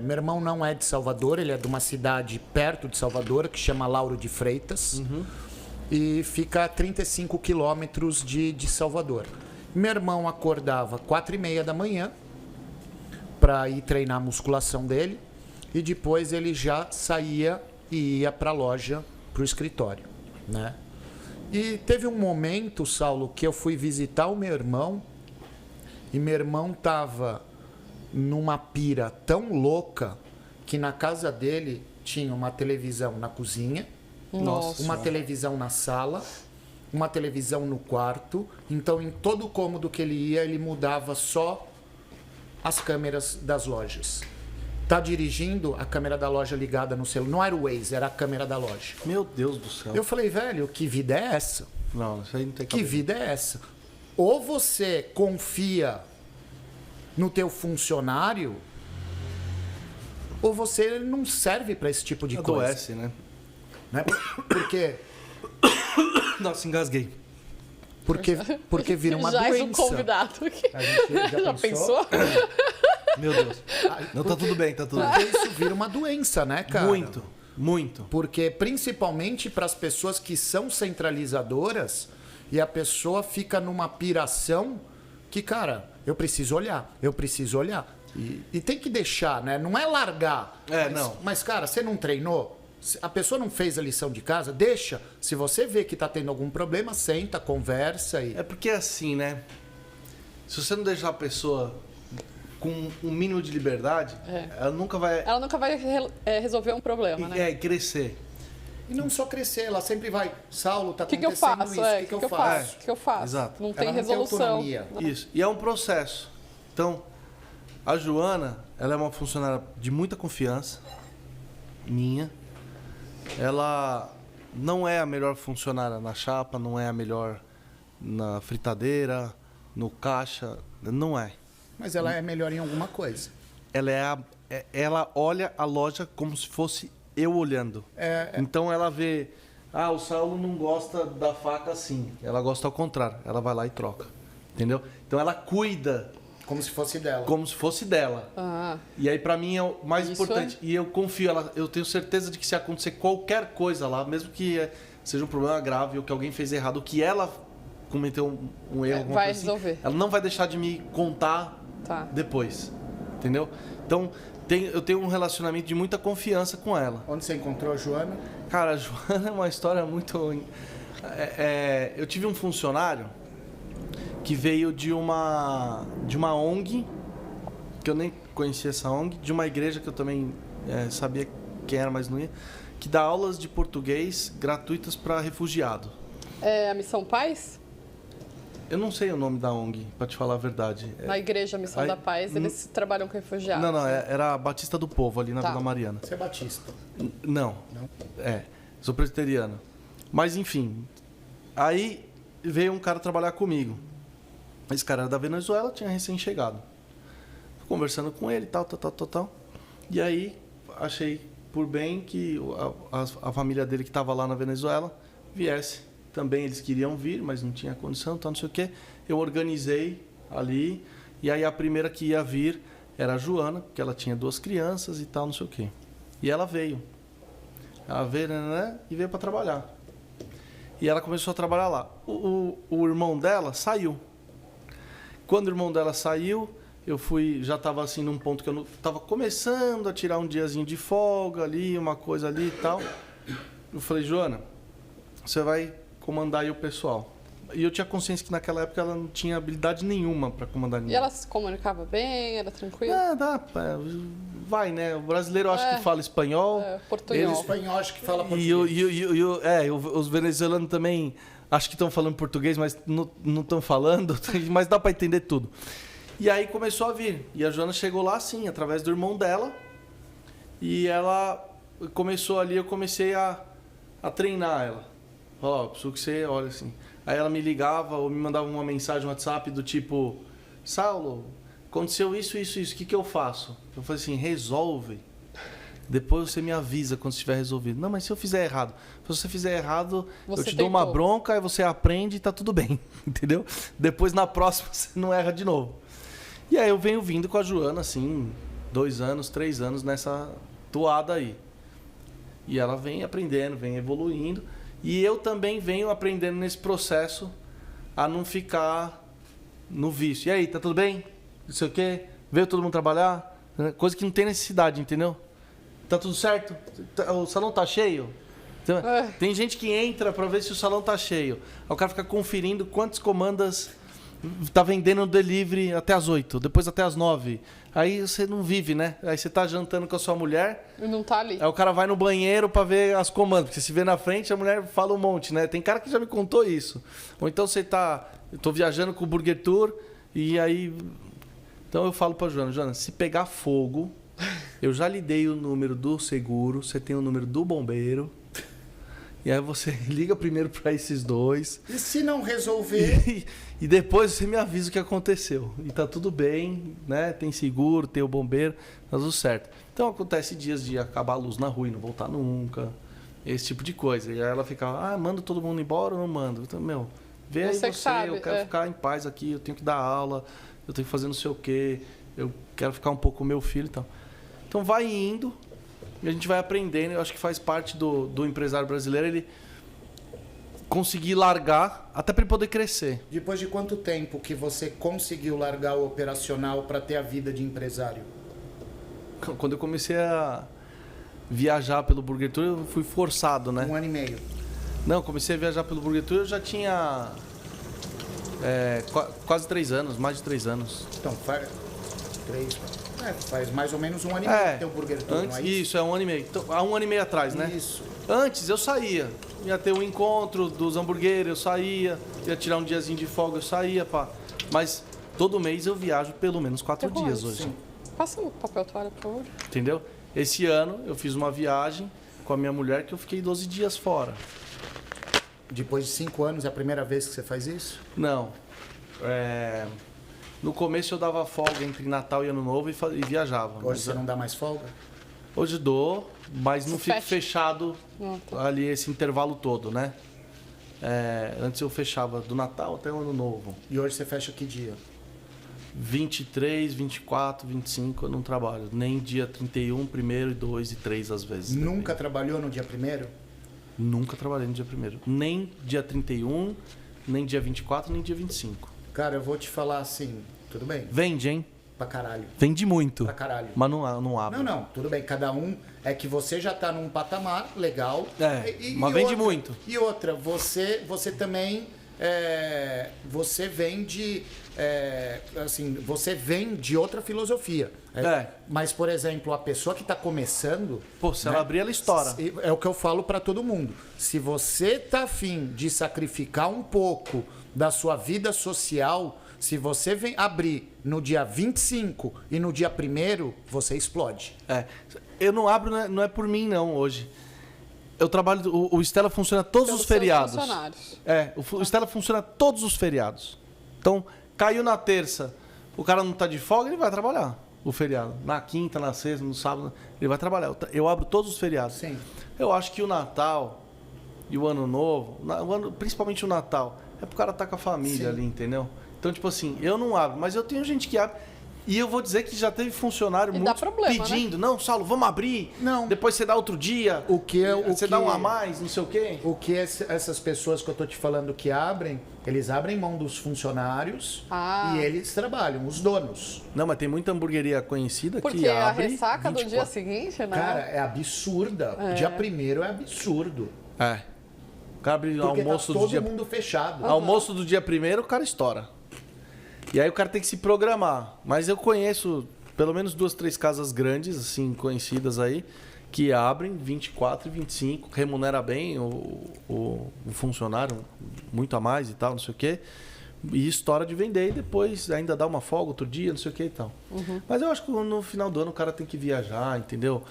meu irmão não é de Salvador, ele é de uma cidade perto de Salvador, que chama Lauro de Freitas. E fica a 35 quilômetros de Salvador. Meu irmão acordava 4h30 da manhã para ir treinar a musculação dele. E depois ele já saía e ia para a loja, para o escritório, né? E teve um momento, Saulo, que eu fui visitar o meu irmão e meu irmão tava numa pira tão louca que na casa dele tinha uma televisão na cozinha, uma televisão na sala, uma televisão no quarto. Então, em todo cômodo que ele ia, ele mudava só as câmeras das lojas. Tá dirigindo, a câmera da loja ligada no celular. Não era o Waze, era a câmera da loja. Meu Deus do céu. Eu falei, velho, que vida é essa? Não, isso aí não tem Que vida é essa? Ou você confia no teu funcionário, ou você não serve para esse tipo de coisa. Adoece, né? Porque Nossa, engasguei. Porque vira uma já doença. é um convidado aqui. A gente Já pensou? Meu Deus. Não, tá tudo bem, tá tudo bem. Porque isso vira uma doença, né, cara? Muito, muito. Porque principalmente para as pessoas que são centralizadoras e a pessoa fica numa piração que, cara, eu preciso olhar. E tem que deixar, né? Não é largar. Não. Mas, cara, você não treinou? A pessoa não fez a lição de casa? Deixa. Se você vê que tá tendo algum problema, senta, conversa e... É porque é assim, né? Se você não deixar a pessoa com um mínimo de liberdade, ela nunca vai... Ela nunca vai resolver um problema, né? Crescer. E não só crescer, ela sempre vai... Saulo, tá O que eu acontecendo faço? isso, O que eu faço? O que eu faço? Exato. Não tem Ela não tem resolução. autonomia. Isso. E é um processo. Então, a Joana, ela é uma funcionária de muita confiança, minha. Ela não é a melhor funcionária na chapa, não é a melhor na fritadeira, no caixa, não é. Mas ela é melhor em alguma coisa. Ela olha a loja como se fosse eu olhando. Então ela vê, o Saulo não gosta da faca assim, ela gosta ao contrário, ela vai lá e troca, entendeu? Então ela cuida Como se fosse dela. como se fosse dela. E aí pra mim é o mais Isso importante. E eu confio, eu tenho certeza de que se acontecer qualquer coisa lá, mesmo que seja um problema grave ou que alguém fez errado, ou que ela cometeu um erro, alguma vai coisa assim, resolver. ela não vai deixar de me contar depois. Entendeu? Então, eu tenho um relacionamento de muita confiança com ela. Onde você encontrou a Joana? Cara, a Joana é uma história muito... eu tive um funcionário que veio de uma ONG, que eu nem conhecia essa ONG, de uma igreja que eu também sabia quem era, mas não ia, que dá aulas de português gratuitas para refugiado. É a Missão Paz? Eu não sei o nome da ONG, para te falar a verdade. Na igreja Missão da Paz, eles trabalham com refugiados. Não, era a Batista do Povo, ali na Vila Mariana. Você é batista? Não. Sou presbiteriano. Mas, enfim, aí veio um cara trabalhar comigo. Esse cara era da Venezuela, tinha recém-chegado. Conversando com ele, tal. E aí, achei por bem que a família dele que estava lá na Venezuela viesse. Também eles queriam vir, mas não tinha condição, tal, não sei o quê. Eu organizei ali, e aí a primeira que ia vir era a Joana, porque ela tinha 2 crianças e tal, não sei o quê. E ela veio. Ela veio, né, e veio para trabalhar. E ela começou a trabalhar lá. O irmão dela saiu. Quando o irmão dela saiu, eu já estava assim num ponto que eu estava começando a tirar um diazinho de folga ali, uma coisa ali e tal. Eu falei, Joana, você vai comandar aí o pessoal. E eu tinha consciência que naquela época ela não tinha habilidade nenhuma para comandar ninguém. E ela se comunicava bem? Era tranquila? Vai, né? O brasileiro acho que fala espanhol. Portunhol. O espanhol acho que fala português. Os venezuelanos também acho que estão falando português, mas não estão falando. Mas dá para entender tudo. E aí começou a vir. E a Joana chegou lá, sim, através do irmão dela. E ela começou ali, eu comecei a treinar ela. Ó, preciso que você olha assim. Aí ela me ligava ou me mandava uma mensagem no WhatsApp do tipo, Saulo, aconteceu isso, o que eu faço? Eu falei assim, resolve. Depois você me avisa quando estiver resolvido. Não, mas se eu fizer errado? Se você fizer errado, eu te dou uma bronca, aí você aprende e tá tudo bem. Entendeu? Depois na próxima você não erra de novo. E aí eu venho vindo com a Joana, assim, 2 anos, 3 anos nessa toada aí. E ela vem aprendendo, vem evoluindo. E eu também venho aprendendo nesse processo a não ficar no vício. E aí, tá tudo bem? Não sei o quê? Veio todo mundo trabalhar? Coisa que não tem necessidade, entendeu? Tá tudo certo? O salão tá cheio? Tem gente que entra para ver se o salão tá cheio. Aí o cara fica conferindo quantas comandas tá vendendo no delivery até as 8, depois até as 9. Aí você não vive, né? Aí você tá jantando com a sua mulher. E não tá ali. Aí o cara vai no banheiro pra ver as comandas. Porque se vê na frente, a mulher fala um monte, né? Tem cara que já me contou isso. Ou então você tá... Eu tô viajando com o Burger Tour e aí... Então eu falo pra Joana, se pegar fogo, eu já lhe dei o número do seguro, você tem o número do bombeiro. E aí você liga primeiro para esses 2. E se não resolver... E depois você me avisa o que aconteceu. E tá tudo bem, né? Tem seguro, tem o bombeiro, tá tudo certo. Então acontece dias de acabar a luz na rua e não voltar nunca. Esse tipo de coisa. E aí ela ficava, manda todo mundo embora ou não mando? Então, vê aí você, eu quero ficar em paz aqui, eu tenho que dar aula, eu tenho que fazer não sei o quê, eu quero ficar um pouco com o meu filho e tal. Então vai indo e a gente vai aprendendo. Eu acho que faz parte do empresário brasileiro ele conseguir largar até para ele poder crescer. Depois de quanto tempo que você conseguiu largar o operacional para ter a vida de empresário? Quando eu comecei a viajar pelo Burger Tour, eu fui forçado, né? 1 ano e meio. Não, comecei a viajar pelo Burger Tour, eu já tinha quase 3 anos, mais de 3 anos. Então, faz mais ou menos 1 ano e meio que tem o Burger Tour, antes, não é isso? É 1 ano e meio. Então, há 1 ano e meio atrás, né? Isso. Antes eu saía. Ia ter um encontro dos hambúrgueres, eu saía. Ia tirar um diazinho de folga, eu saía, pá. Mas todo mês eu viajo pelo menos 4 dias hoje. Sim. Passa o papel toalha, por favor. Entendeu? Esse ano eu fiz uma viagem com a minha mulher que eu fiquei 12 dias fora. Depois de 5 anos é a primeira vez que você faz isso? Não. No começo eu dava folga entre Natal e Ano Novo e viajava. Hoje você não dá mais folga? Hoje dou, mas não fico fechado tá. ali esse intervalo todo, né? Antes eu fechava do Natal até o Ano Novo. E hoje você fecha que dia? 23, 24, 25 eu não trabalho. Nem dia 31, 1º, 2 e 3 às vezes. Nunca trabalhou no dia 1º? Nunca trabalhei no dia 1º. Nem dia 31, nem dia 24, nem dia 25. Cara, eu vou te falar assim, tudo bem? Vende, hein? Pra caralho. Vende muito. Pra caralho. Mas não abre. Não, tudo bem. Cada um é que você já tá num patamar legal. Mas vende muito. E outra, você também... você vende... assim, você vem de outra filosofia. Mas, por exemplo, a pessoa que está começando... Pô, se ela abrir, ela estoura. É o que eu falo para todo mundo. Se você tá afim de sacrificar um pouco da sua vida social... Se você vem abrir no dia 25 e no dia 1º, você explode. Eu não abro, não é por mim não hoje. eu trabalho... O Stella funciona todos Pelos os feriados. seus funcionários. O Stella funciona todos os feriados. Então, caiu na terça, o cara não tá de folga, ele vai trabalhar o feriado. Na quinta, na sexta, no sábado, ele vai trabalhar. Eu abro todos os feriados. Sim. Eu acho que o Natal e o Ano Novo, principalmente o Natal, é pro cara estar com a família ali, entendeu? Então, tipo assim, eu não abro, mas eu tenho gente que abre. E eu vou dizer que já teve funcionário muito pedindo, né? Não, Saulo, vamos abrir. Não. Depois você dá outro dia. Você dá um a mais, não sei o quê. O que essas pessoas que eu tô te falando que abrem, eles abrem mão dos funcionários e eles trabalham, os donos. Não, mas tem muita hamburgueria conhecida Porque que abre... a ressaca 24. do dia seguinte, né? Cara, é absurda. O dia primeiro é absurdo. É. O cara abre Porque almoço tá do todo dia... mundo fechado. Almoço do dia primeiro, o cara estoura. E aí o cara tem que se programar. Mas eu conheço pelo menos 2, 3 casas grandes, assim, conhecidas aí, que abrem 24 e 25, remunera bem o funcionário, muito a mais e tal, não sei o quê. E estoura de vender e depois ainda dá uma folga outro dia, não sei o que e tal. Mas eu acho que no final do ano o cara tem que viajar, entendeu?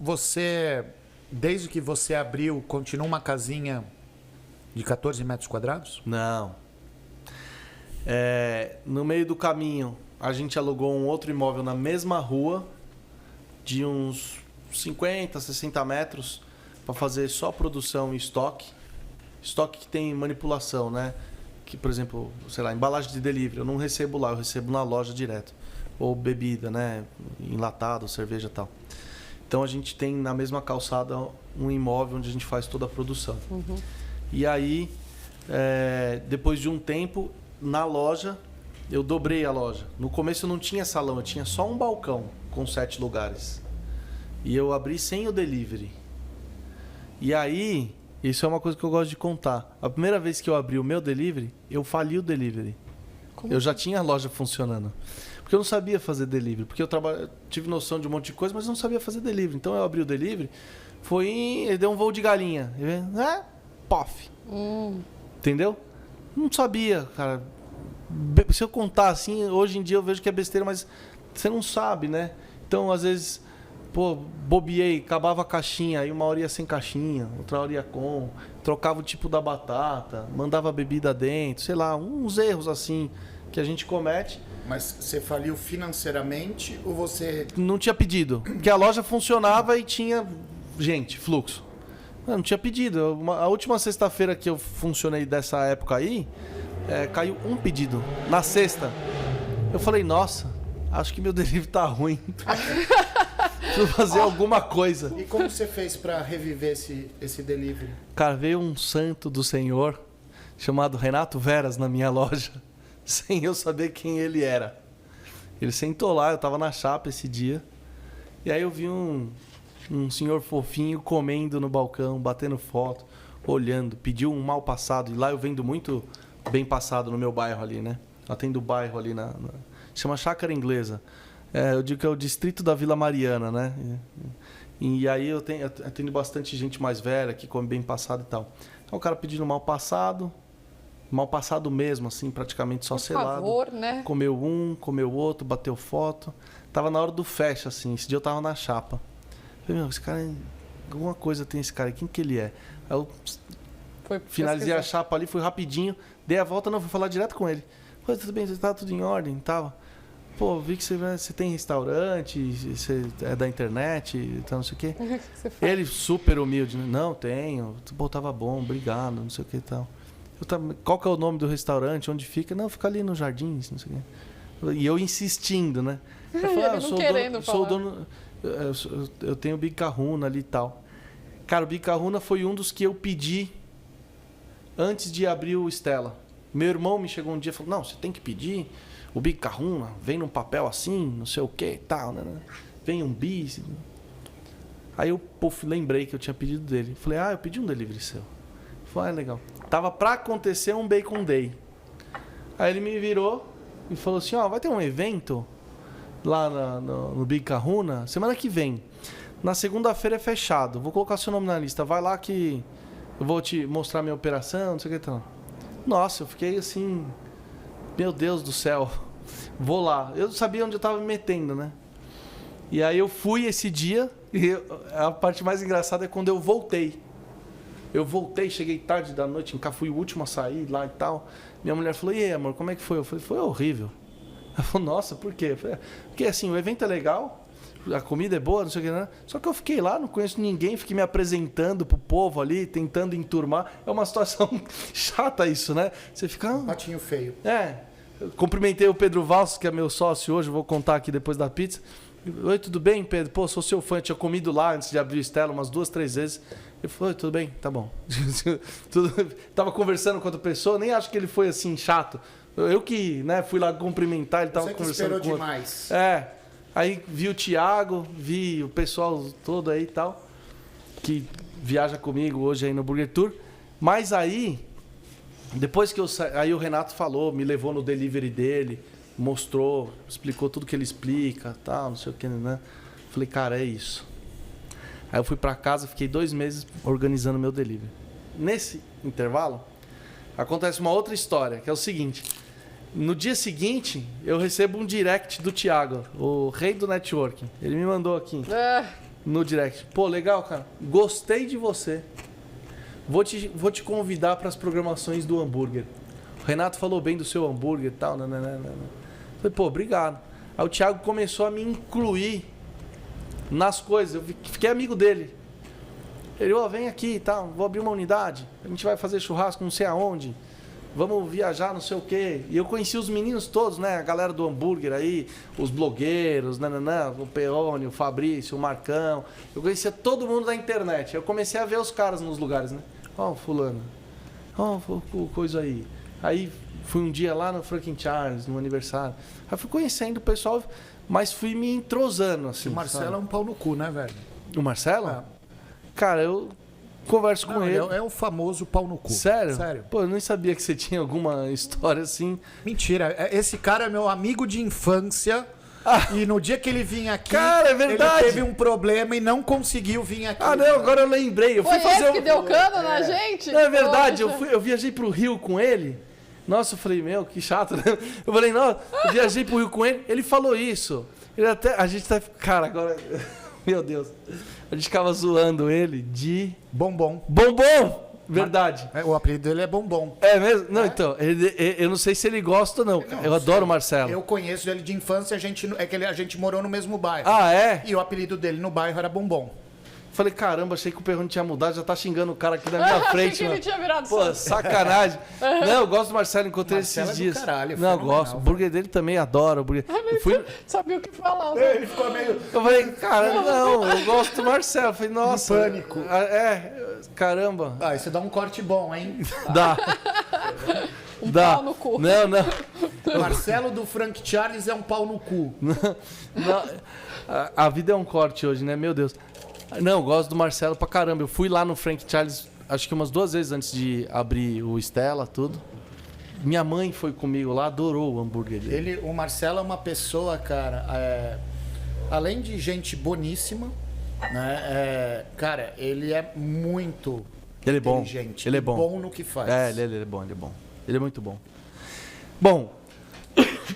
Você, desde que você abriu, continua uma casinha de 14 metros quadrados? Não. No meio do caminho, a gente alugou um outro imóvel na mesma rua, de uns 50, 60 metros, para fazer só produção e estoque. Estoque que tem manipulação, né? Que, por exemplo, sei lá, embalagem de delivery, eu não recebo lá, eu recebo na loja direto. Ou bebida, né? Enlatado, cerveja e tal. Então a gente tem na mesma calçada um imóvel onde a gente faz toda a produção. E aí, depois de um tempo, na loja, eu dobrei a loja. No começo eu não tinha salão, eu tinha só um balcão com 7 lugares. E eu abri sem o delivery. E aí, isso é uma coisa que eu gosto de contar. A primeira vez que eu abri o meu delivery, eu fali o delivery. Eu já tinha a loja funcionando. Porque eu não sabia fazer delivery. Porque eu tive noção de um monte de coisa, mas não sabia fazer delivery. Então eu abri o delivery, ele deu um voo de galinha. Pof. Entendeu? Não sabia, cara. Se eu contar assim, hoje em dia eu vejo que é besteira, mas você não sabe, né? Então, às vezes, bobeei, acabava a caixinha, aí uma hora ia sem caixinha, outra hora ia com, trocava o tipo da batata, mandava a bebida dentro, sei lá, uns erros assim que a gente comete. Mas você faliu financeiramente ou você... Não tinha pedido, porque a loja funcionava e tinha gente, fluxo. Não tinha pedido. A última sexta-feira que eu funcionei dessa época aí, caiu um pedido. Na sexta. Eu falei, nossa, acho que meu delivery tá ruim. Preciso fazer alguma coisa. E como você fez para reviver esse delivery? Cara, veio um santo do Senhor chamado Renato Veras na minha loja, sem eu saber quem ele era. Ele sentou lá, eu tava na chapa esse dia. E aí eu vi um senhor fofinho comendo no balcão, batendo foto, olhando, pediu um mal passado. E lá eu vendo muito bem passado no meu bairro ali, né? Atendo o bairro ali chama Chácara Inglesa. Eu digo que é o distrito da Vila Mariana, né? E aí eu atendo bastante gente mais velha que come bem passado e tal. Então o cara pedindo mal passado mesmo, assim, praticamente só selado. Por favor, né? Comeu um, comeu outro, bateu foto. Tava na hora do fecha, assim. Esse dia eu tava na chapa. Falei, esse cara, alguma coisa tem esse cara, quem que ele é? Aí eu finalizei a chapa ali, fui rapidinho, dei a volta, fui falar direto com ele. Falei, tudo bem, você tá tudo em ordem? Tava. Pô, vi que você tem restaurante, você é da internet e tal, não sei o quê. Ele super humilde, né? Não, tenho. Pô, tava bom, obrigado, não sei o que e tal. Qual que é o nome do restaurante? Onde fica? Não, fica ali nos Jardins, não sei o quê. E eu insistindo, né? Eu falei, eu tenho o Big Kahuna ali e tal. Cara, o Big Kahuna foi um dos que eu pedi antes de abrir o Stella. Meu irmão me chegou um dia e falou, não, você tem que pedir o Big Kahuna, vem num papel assim, não sei o que e tal, né? Vem um bis. Aí eu lembrei que eu tinha pedido dele. Falei, eu pedi um delivery seu. Falei, legal. Tava pra acontecer um Bacon Day. Aí ele me virou e falou assim, vai ter um evento lá no Big Kahuna semana que vem. Na segunda-feira é fechado. Vou colocar seu nome na lista. Vai lá que eu vou te mostrar minha operação, não sei o que tal. Nossa, eu fiquei assim... Meu Deus do céu. Vou lá. Eu sabia onde eu tava me metendo, né? E aí eu fui esse dia e a parte mais engraçada é quando eu voltei. Eu voltei, cheguei tarde da noite, fui o último a sair lá e tal. Minha mulher falou, e aí, amor, como é que foi? Eu falei, foi horrível. Ela falou, nossa, por quê? Eu falei, porque assim, o evento é legal, a comida é boa, não sei o que, né? Só que eu fiquei lá, não conheço ninguém, fiquei me apresentando pro povo ali, tentando enturmar. É uma situação chata isso, né? Você fica... Patinho feio. Eu cumprimentei o Pedro Valso, que é meu sócio hoje, vou contar aqui depois da pizza. Oi, tudo bem, Pedro? Pô, sou seu fã, eu tinha comido lá antes de abrir o Stella umas 2, 3 vezes. Ele falou, oi, tudo bem? Tá bom. Tava conversando com outra pessoa, nem acho que ele foi assim chato. Eu que, né, fui lá cumprimentar, ele tava conversando com demais. Aí vi o Thiago, vi o pessoal todo aí e tal, que viaja comigo hoje aí no Burger Tour. Mas aí, depois que eu saí, aí o Renato falou, me levou no delivery dele, mostrou, explicou tudo que ele explica, tal, não sei o que, né? Falei, cara, é isso. Aí eu fui pra casa, fiquei 2 meses organizando meu delivery. Nesse intervalo, acontece uma outra história, que é o seguinte. No dia seguinte, eu recebo um direct do Thiago, o rei do networking. Ele me mandou aqui no direct. Pô, legal, cara. Gostei de você. Vou te convidar para as programações do hambúrguer. O Renato falou bem do seu hambúrguer e tal. Falei, pô, obrigado. Aí o Thiago começou a me incluir nas coisas. Eu fiquei amigo dele. Ele, vem aqui e tal, vou abrir uma unidade. A gente vai fazer churrasco não sei aonde. Vamos viajar, não sei o quê. E eu conheci os meninos todos, né? A galera do hambúrguer aí, os blogueiros, o Peone, o Fabrício, o Marcão. Eu conhecia todo mundo da internet. Eu comecei a ver os caras nos lugares, né? Fulano. Coisa aí. Aí fui um dia lá no Franklin Charles, no aniversário. Aí fui conhecendo o pessoal, mas fui me entrosando, assim. O Marcelo sabe? é um pau no cu, né, velho? O Marcelo? Cara, eu converso com ele. É o famoso pau no cu. Sério? Sério. Pô, eu nem sabia que você tinha alguma história assim. Mentira. Esse cara é meu amigo de infância. E no dia que ele vinha aqui, cara, é verdade. Ele teve um problema e não conseguiu vir aqui. Ah, não, agora eu lembrei. Foi esse que deu cano na gente? Não, é verdade, eu viajei pro Rio com ele. Nossa, eu falei, meu, que chato, né? Eu falei, não, eu viajei pro Rio com ele, ele falou isso. A gente tá... Cara, agora... Meu Deus. A gente ficava zoando ele de... Bombom. Bombom! Verdade. O apelido dele é Bombom. É mesmo? Não, então, eu não sei se ele gosta ou não. Eu adoro o Marcelo. Eu conheço ele de infância, a gente morou no mesmo bairro. Ah, é? E o apelido dele no bairro era Bombom. Falei, caramba, achei que o Perrone tinha mudado, já tá xingando o cara aqui na minha frente. Achei que ele tinha virado Pô, sacanagem. Não, eu gosto do Marcelo, encontrei Marcelo esses dias. Do caralho, não, eu gosto. O burger dele também adoro. O burger... Sabia o que falar. Ele ficou meio... Eu falei, cara, não, eu gosto do Marcelo. Eu falei, nossa. Pânico. Caramba. Isso dá um corte bom, hein? Dá. Pau no cu. Não. Marcelo do Frank Charles é um pau no cu. Não. A vida é um corte hoje, né? Meu Deus. Não, eu gosto do Marcelo pra caramba. Eu fui lá no Frank Charles, acho que umas 2 vezes antes de abrir o Stella, tudo. Minha mãe foi comigo lá, adorou o hambúrguer dele. O Marcelo é uma pessoa, cara, além de gente boníssima, né? Cara, ele é muito inteligente. Ele é bom. Bom no que faz. Ele é bom. Ele é muito bom. Bom,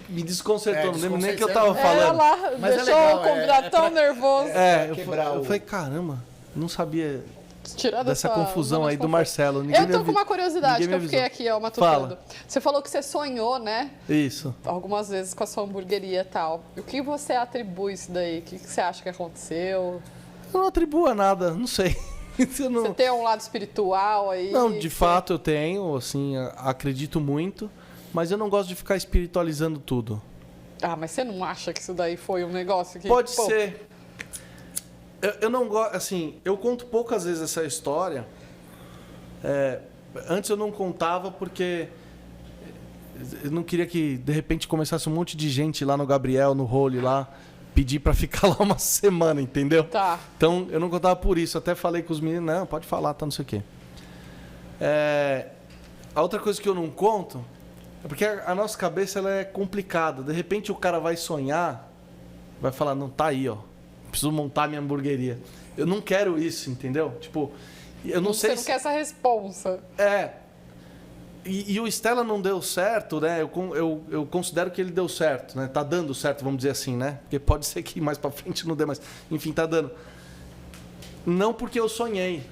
me desconcertou, não lembro nem o que eu tava falando. Lá, mas deixou legal, o convidado tão nervoso. Eu falei, caramba, não sabia Tirando dessa confusão aí do Marcelo. Eu tô com uma curiosidade que eu fiquei aqui, matutando. Fala. Você falou que você sonhou, né? Isso. Algumas vezes com a sua hamburgueria e tal. O que você atribui isso daí? O que você acha que aconteceu? Eu não atribuo a nada, não sei. Você tem um lado espiritual aí? Não, de fato eu tenho, assim, acredito muito, mas eu não gosto de ficar espiritualizando tudo. Ah, mas você não acha que isso daí foi um negócio que... Pode ser. Eu não gosto, assim, eu conto poucas vezes essa história. Antes eu não contava porque eu não queria que, de repente, começasse um monte de gente lá no Gabriel, no Role lá, pedir pra ficar lá uma semana, entendeu? Tá. Então, eu não contava por isso. Até falei com os meninos, não, pode falar, tá, não sei o quê. A outra coisa que eu não conto é porque a nossa cabeça ela é complicada. De repente, o cara vai sonhar, vai falar, não, tá aí, ó. Preciso montar minha hamburgueria. Eu não quero isso, entendeu? Tipo, eu não sei se... Você não quer essa responsa. E o Stella não deu certo, né? Eu considero que ele deu certo, né? Tá dando certo, vamos dizer assim, né? Porque pode ser que mais pra frente não dê mais. Enfim, tá dando. Não porque eu sonhei.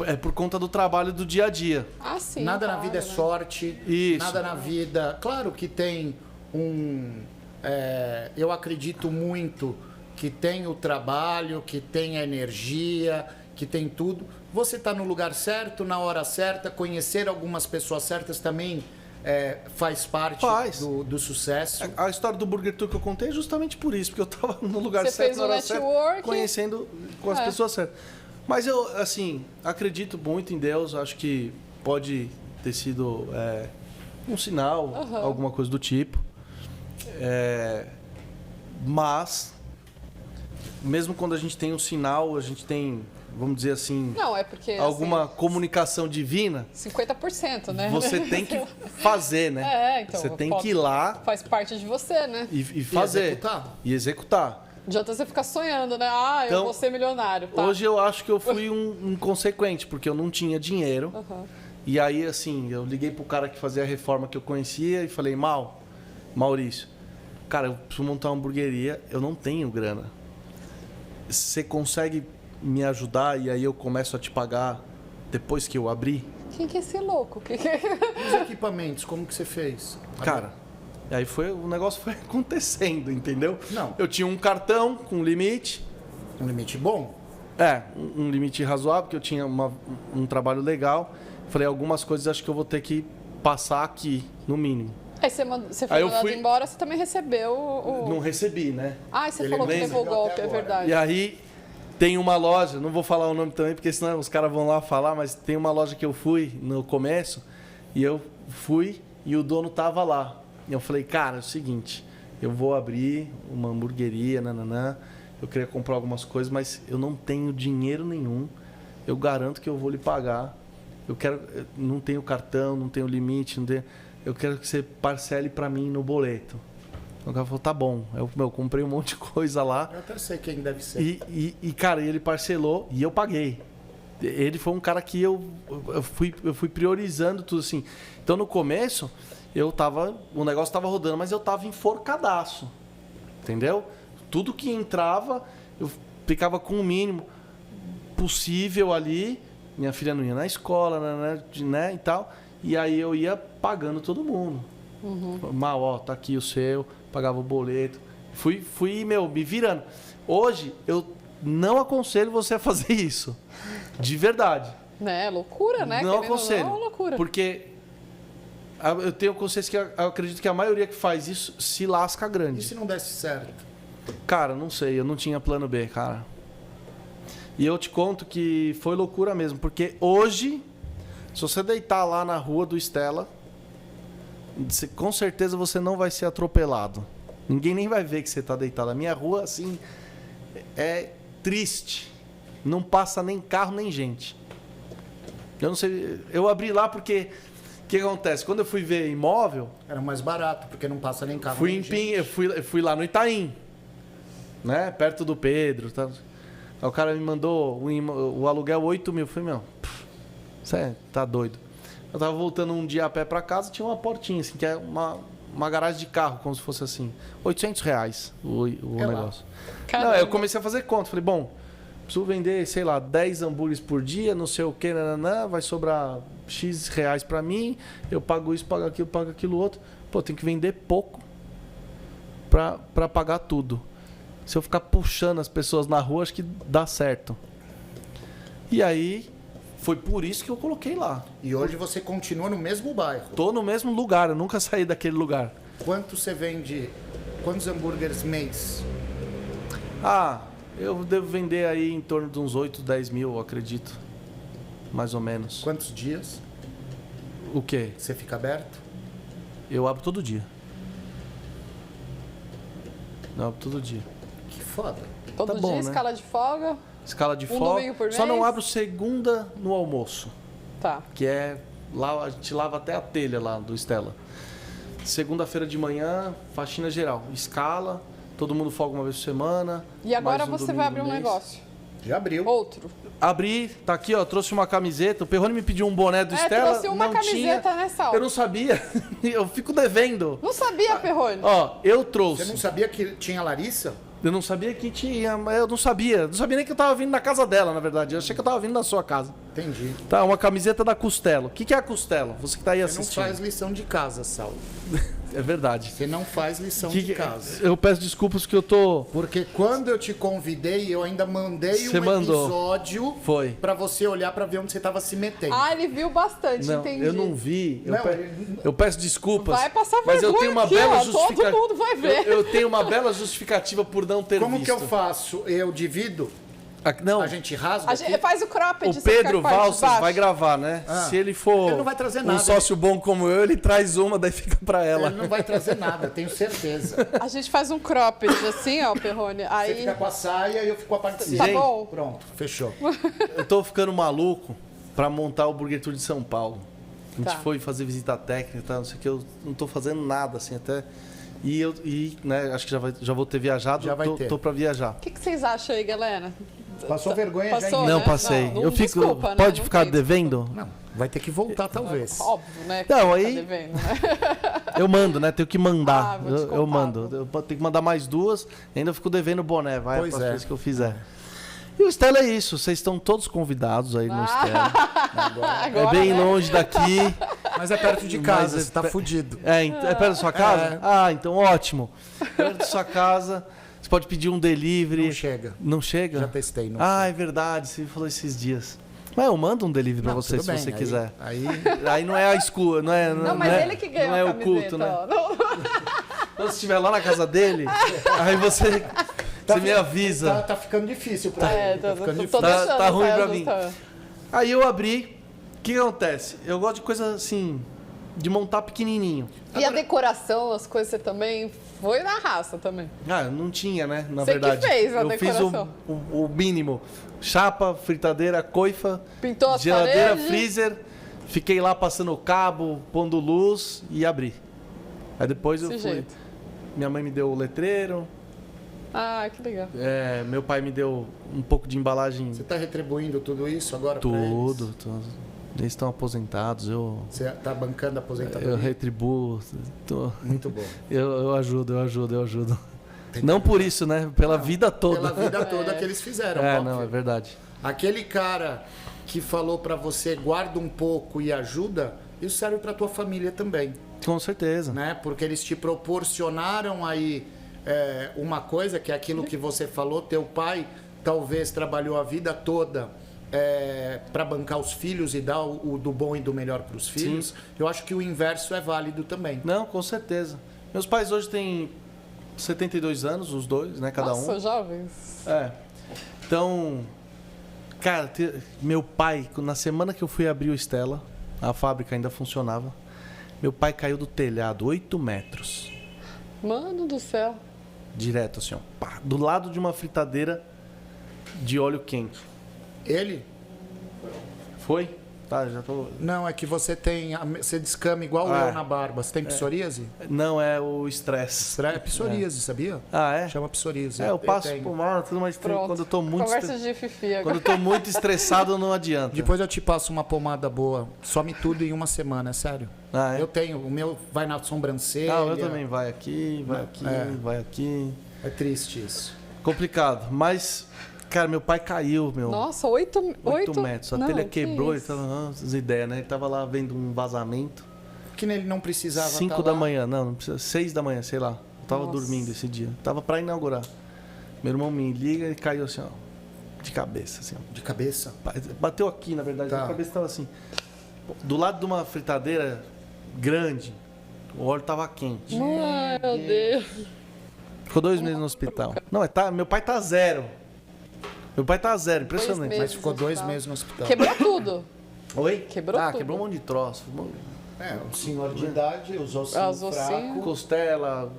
É por conta do trabalho do dia a dia. Ah, sim. Nada na claro, vida é né? sorte. Isso. Nada na vida. Claro que tem eu acredito muito que tem o trabalho, que tem a energia, que tem tudo. Você está no lugar certo, na hora certa, conhecer algumas pessoas certas também faz parte do sucesso. A história do Burger Tour que eu contei é justamente por isso, porque eu estava no lugar Você certo, fez na o hora certa, network. conhecendo com as pessoas certas. Mas eu, assim, acredito muito em Deus, acho que pode ter sido um sinal, alguma coisa do tipo. Mas, mesmo quando a gente tem um sinal, a gente tem, vamos dizer assim, Não, é porque... alguma assim, comunicação divina, 50%, né? você tem que fazer, né? Então. Você tem que ir lá Faz parte de você, né? e fazer. executar. E executar. Não adianta você ficar sonhando, né? Ah, eu Então, vou ser milionário. Tá. Hoje eu acho que eu fui um inconsequente, porque eu não tinha dinheiro. E aí, assim, eu liguei pro cara que fazia a reforma que eu conhecia e falei, Maurício, cara, eu preciso montar uma hamburgueria, eu não tenho grana. Você consegue me ajudar e aí eu começo a te pagar depois que eu abrir? Quem que é esse louco? Os equipamentos, como que você fez? Cara, e aí o negócio foi acontecendo, entendeu? Não. Eu tinha um cartão com limite. Um limite bom? Um limite razoável, porque eu tinha um trabalho legal. Falei, algumas coisas acho que eu vou ter que passar aqui, no mínimo. Aí você foi Aí eu mandado fui- embora, você também recebeu o... Não recebi, né? Ah, você Ele falou que nem levou o recebeu golpe, até é agora. verdade. E aí tem uma loja, não vou falar o nome também, porque senão os caras vão lá falar, mas tem uma loja que eu fui no começo, e eu fui e o dono tava lá. E eu falei, cara, é o seguinte, eu vou abrir uma hamburgueria, nananã, eu queria comprar algumas coisas, mas eu não tenho dinheiro nenhum, eu garanto que eu vou lhe pagar. Eu não tenho cartão, não tenho limite, eu quero que você parcele para mim no boleto. O cara falou, tá bom. Eu comprei um monte de coisa lá. Eu até sei quem deve ser. Cara, ele parcelou e eu paguei. Ele foi um cara que eu fui priorizando tudo assim. Então, no começo, o negócio tava rodando, mas eu tava enforcadaço. Entendeu? Tudo que entrava, eu ficava com o mínimo possível ali. Minha filha não ia na escola, né, e tal. E aí eu ia pagando todo mundo. Tá aqui o seu, pagava o boleto. Fui, me virando. Hoje, eu não aconselho você a fazer isso. De verdade. Né? Loucura, né? Não Querendo ou aconselho. Não, loucura. Porque eu tenho consciência que eu acredito que a maioria que faz isso se lasca E grande. se não desse certo? Cara, não sei, eu não tinha plano B, cara. E eu te conto que foi loucura mesmo, porque hoje, se você deitar lá na rua do Stella, com certeza você não vai ser atropelado. Ninguém nem vai ver que você está deitado. A minha rua, assim, é triste. Não passa nem carro, nem gente. Eu não sei, eu abri lá porque... O que acontece? Quando eu fui ver imóvel... Era mais barato, porque não passa nem carro. Fui nem em gente. eu fui lá no Itaim, né? Perto do Pedro. Tá? Aí o cara me mandou o aluguel 8 mil. Eu falei, você tá doido. Eu tava voltando um dia a pé pra casa, tinha uma portinha, assim, que é uma garagem de carro, como se fosse assim. R$800 o negócio. Não, eu comecei a fazer conta. Falei, bom, preciso vender, sei lá, 10 hambúrgueres por dia, não sei o que, vai sobrar X reais pra mim, eu pago isso, pago aquilo outro. Pô, tem que vender pouco pra pagar tudo. Se eu ficar puxando as pessoas na rua, acho que dá certo. E aí, foi por isso que eu coloquei lá. E hoje você continua no mesmo bairro. Tô no mesmo lugar, eu nunca saí daquele lugar. Quanto você vende? Quantos hambúrgueres mês? Eu devo vender aí em torno de uns 8, 10 mil, eu acredito. Mais ou menos. Quantos dias O quê? você fica aberto? Eu abro todo dia. Eu abro todo dia. Que foda. Todo Tá dia, bom, né? escala de folga. Escala de domingo folga. por Só não mês? abro segunda no almoço. Tá. Que é lá, a gente lava até a telha lá do Stella. Segunda-feira de manhã, faxina geral. Escala, todo mundo folga uma vez por semana. E agora mais um você domingo vai abrir no um mês. negócio. Já abriu. Outro. Abri, tá aqui, ó, trouxe uma camiseta. O Perrone me pediu um boné do Stella. trouxe uma não camiseta tinha. nessa hora. Eu não sabia. Eu fico devendo. Não sabia, Perrone. Ó, eu Você trouxe. não sabia que tinha Larissa? Eu não sabia que tinha. Eu não sabia. Não sabia nem que eu tava vindo na casa dela, na verdade. Eu achei que eu tava vindo na sua casa. Entendi. Tá, uma camiseta da Costelo. O que é a Costelo? Você que tá aí Você assistindo. não faz lição de casa, Saulo. É verdade. Você não faz lição de casa. Eu peço desculpas que eu tô. Porque quando eu te convidei, eu ainda mandei Você um mandou. episódio Foi. pra você olhar pra ver onde você tava se metendo. Ah, ele viu bastante, Não, entendi. eu não vi. Não, Eu peço desculpas. Vai passar mas eu vergonha tenho uma aqui, bela ó, justificativa. todo mundo vai ver. Eu tenho uma bela justificativa por não ter Como visto. que eu faço? Eu divido? Não. A gente rasga A gente aqui? faz o cropped. O você fica Pedro com a parte de Valsas baixo. vai gravar, né? Ah. Se ele for Ele não vai trazer um nada, sócio bom como eu, ele traz uma, daí fica pra ela. Ele não vai trazer nada, tenho certeza. A gente faz um cropped assim, ó, Perrone. Você Aí fica com a saia e eu fico com a parte de tá cima. bom. Pronto, fechou. Eu tô ficando maluco pra montar o Burger Tour de São Paulo. A gente Tá. foi fazer visita técnica, tá? Não sei o que, eu não tô fazendo nada, assim, até. E né, acho que já vou ter viajado, Já vai ter. tô pra viajar. O que vocês acham aí, galera? Passou vergonha Passou, já? Não, né? passei. Não, eu fico. desculpa, né? Pode Não ficar tem devendo? Não, vai ter que voltar talvez. Óbvio, né? Não, Tá aí- devendo, né? Eu mando, né? Tenho que mandar. Ah, vou te eu contar, mando. Eu tenho que mandar mais duas, ainda fico devendo o boné, vai Pois para é. vezes que eu fizer. E o Stella é isso, vocês estão todos convidados aí no Stella. Agora, É bem né? longe daqui. Mas é perto de Mas casa, é você tá pe- fudido. É perto da sua casa? É. Ah, então ótimo. Perto da sua casa, você pode pedir um delivery. Não chega. Não chega? Já testei. Não Ah, é verdade, você falou esses dias. Mas eu mando um delivery pra Não, você tudo se bem, você aí- quiser. Aí, Aí não é a escura, não é. Não, mas é, ele que ganhou não é a o camiseta, culto, né? ó. Não- Quando você estiver lá na casa dele, aí você me avisa. tá ficando difícil pra É, ele. Tá ficando tô difícil. deixando, Tá ruim vai pra mim. ajustando. Aí eu abri. O que acontece? Eu gosto de coisa assim, de montar pequenininho. E a decoração, as coisas, você também foi na raça também. Ah, não tinha, né? Na Você que verdade. fez a eu fiz decoração. o mínimo. Chapa, fritadeira, coifa, Pintou as geladeira, paredes. freezer. Fiquei lá passando o cabo, pondo luz e abri. Aí depois eu Desse fui. jeito. Minha mãe me deu o letreiro. Ah, que legal. Meu pai me deu um pouco de embalagem. Você tá retribuindo tudo isso agora pra eles? Tudo. Eles estão aposentados, Você tá bancando a aposentadoria? eu retribuo. Muito bom. Eu ajudo. Não por isso, né? Pela vida toda. Pela vida toda que eles fizeram, óbvio. Não, é verdade. Aquele cara que falou pra você guarda um pouco e ajuda, isso serve pra tua família também, Com certeza. né? Porque eles te proporcionaram aí uma coisa que é aquilo que você falou, teu pai talvez trabalhou a vida toda para bancar os filhos e dar o do bom e do melhor para os filhos. Eu acho que o inverso é válido também. Não, com certeza. Meus pais hoje têm 72 anos, os dois, né? Cada Nossa, um. jovens. Então, cara, meu pai, na semana que eu fui abrir o Stella, a fábrica ainda funcionava. Meu pai caiu do telhado, 8 metros. Mano do céu. Direto, assim, ó. Pá, do lado de uma fritadeira de óleo quente. Ele? Foi? Tá, já tô. Não, é que você você descama igual Ah, eu na barba. Você tem psoríase? Não, é o estresse. É psoríase, sabia? Ah, é? Chama psoríase. Eu passo tenho. por mal, tudo mais Pronto. quando eu tô muito Conversa de fifi agora. Quando eu tô muito estressado, não adianta. Depois eu te passo uma pomada boa. Some tudo em uma semana, é sério. Ah, é? Eu tenho. O meu vai na sobrancelha. Ah, o meu também vai aqui, vai aqui, É. vai aqui. É triste isso. Complicado, mas, cara, meu pai caiu, meu. Nossa, 8 metros. A telha quebrou, ele tava, as ideias, né? Ele tava lá vendo um vazamento. Que ele não precisava 5 tá da lá. manhã, não precisa. 6 da manhã, sei lá. Eu tava Nossa. dormindo esse dia. Tava pra inaugurar. Meu irmão me liga e caiu assim, ó. De cabeça, assim, ó. De cabeça. Bateu aqui, na verdade. Tá. A cabeça tava assim. Do lado de uma fritadeira grande, o óleo tava quente. Ai, meu Deus. Ficou 2 meses no hospital. Não, meu pai tá 0. Meu pai tá 0, impressionante. meses. Mas ficou no 2 hospital. meses no hospital. Quebrou tudo. Oi? Quebrou tudo. Quebrou um monte de troço. Um senhor de idade, os ossinhos Os ossinhos. fracos. Costela,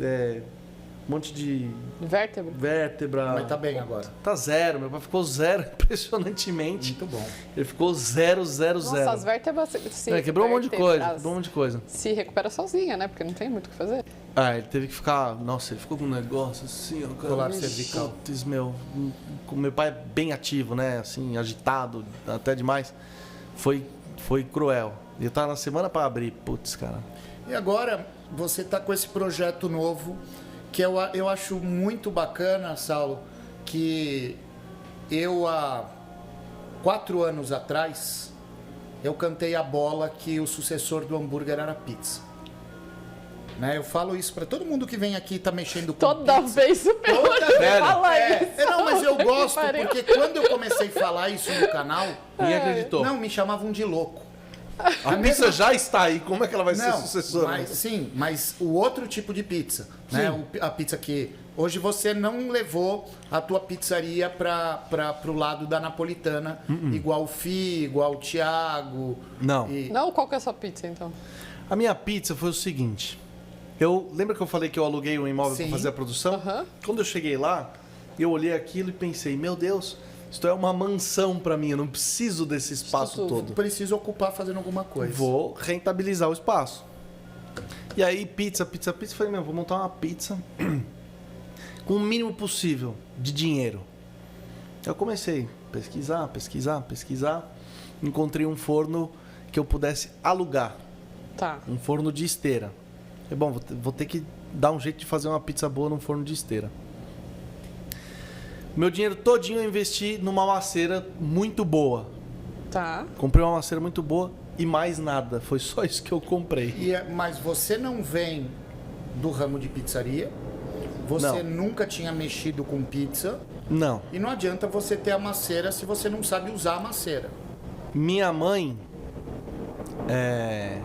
um monte de Vértebra. vértebra. Mas tá bem agora. Tá 0. Meu pai ficou 0 impressionantemente. Muito bom. Ele ficou 0, 0, Nossa, 0. as vértebras se Quebrou um monte de vértebras coisa. Quebrou um monte de coisa. se recupera sozinha, né? Porque não tem muito o que fazer. Ah, ele teve que ficar. Nossa, ele ficou com um negócio assim, ó. Cara. Colar cervical. Putz, meu pai é bem ativo, né? Assim, agitado, até demais. Foi cruel. E eu tava na semana pra abrir. Putz, cara. E agora você tá com esse projeto novo que eu acho muito bacana, Saulo, que eu há 4 anos atrás, eu cantei a bola que o sucessor do hambúrguer era pizza. Né? Eu falo isso para todo mundo que vem aqui e tá mexendo com Toda pizza. vez o Perrone fala isso. Não, mas eu gosto, pariu. porque quando eu comecei a falar isso no canal, Ninguém acreditou. não, me chamavam de louco. A pizza já está aí, como é que ela vai ser Não, sucessora? mas, sim, mas o outro tipo de pizza, né? A pizza que hoje você não levou a tua pizzaria para o lado da napolitana, igual o Fi, igual o Thiago. Não. Não, qual que é a sua pizza, então? A minha pizza foi o seguinte. Lembra que eu falei que eu aluguei um imóvel para Sim. fazer a produção? Aham. Quando eu cheguei lá, eu olhei aquilo e pensei, meu Deus, isto é uma mansão para mim, eu não preciso desse espaço tudo. todo. Preciso ocupar fazendo alguma coisa. Vou rentabilizar o espaço. E aí, pizza. Falei, vou montar uma pizza com o mínimo possível de dinheiro. Eu comecei a pesquisar. Encontrei um forno que eu pudesse alugar. Tá. Um forno de esteira. É bom, vou ter que dar um jeito de fazer uma pizza boa num forno de esteira. Meu dinheiro todinho eu investi numa maceira muito boa. Tá. Comprei uma maceira muito boa e mais nada. Foi só isso que eu comprei. Mas você não vem do ramo de pizzaria, você nunca tinha mexido com pizza, Não. e não adianta você ter a maceira se você não sabe usar a maceira. Minha mãe é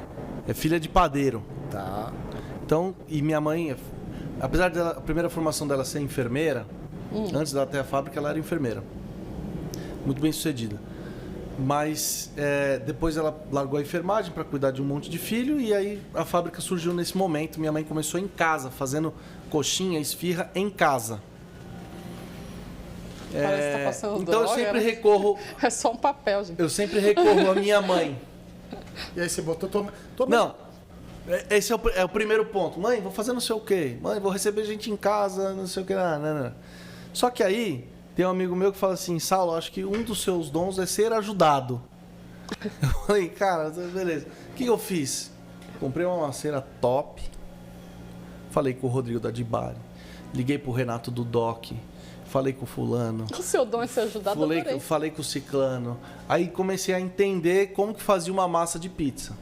filha de padeiro. Tá. Então, e minha mãe, apesar dela, a primeira formação dela ser enfermeira, antes dela ter a fábrica, ela era enfermeira. Muito bem sucedida. Mas depois ela largou a enfermagem para cuidar de um monte de filho e aí a fábrica surgiu nesse momento. Minha mãe começou em casa, fazendo coxinha, esfirra em casa. Parece que tá passando Então eu droga, sempre né? recorro, É só um papel, gente. eu sempre recorro à minha mãe. E aí você botou... Não, esse é o primeiro ponto. Mãe, vou fazer não sei o quê. Mãe, vou receber gente em casa, não sei o quê. Não. Só que aí, tem um amigo meu que fala assim, Saulo, acho que um dos seus dons é ser ajudado. Eu falei, cara, beleza. O que eu fiz? Comprei uma maceira top. Falei com o Rodrigo da Dibari. Liguei pro Renato do Doc. Falei com o fulano. O seu dom é ser ajudado, adorei. Falei com o ciclano. Aí comecei a entender como que fazia uma massa de pizza.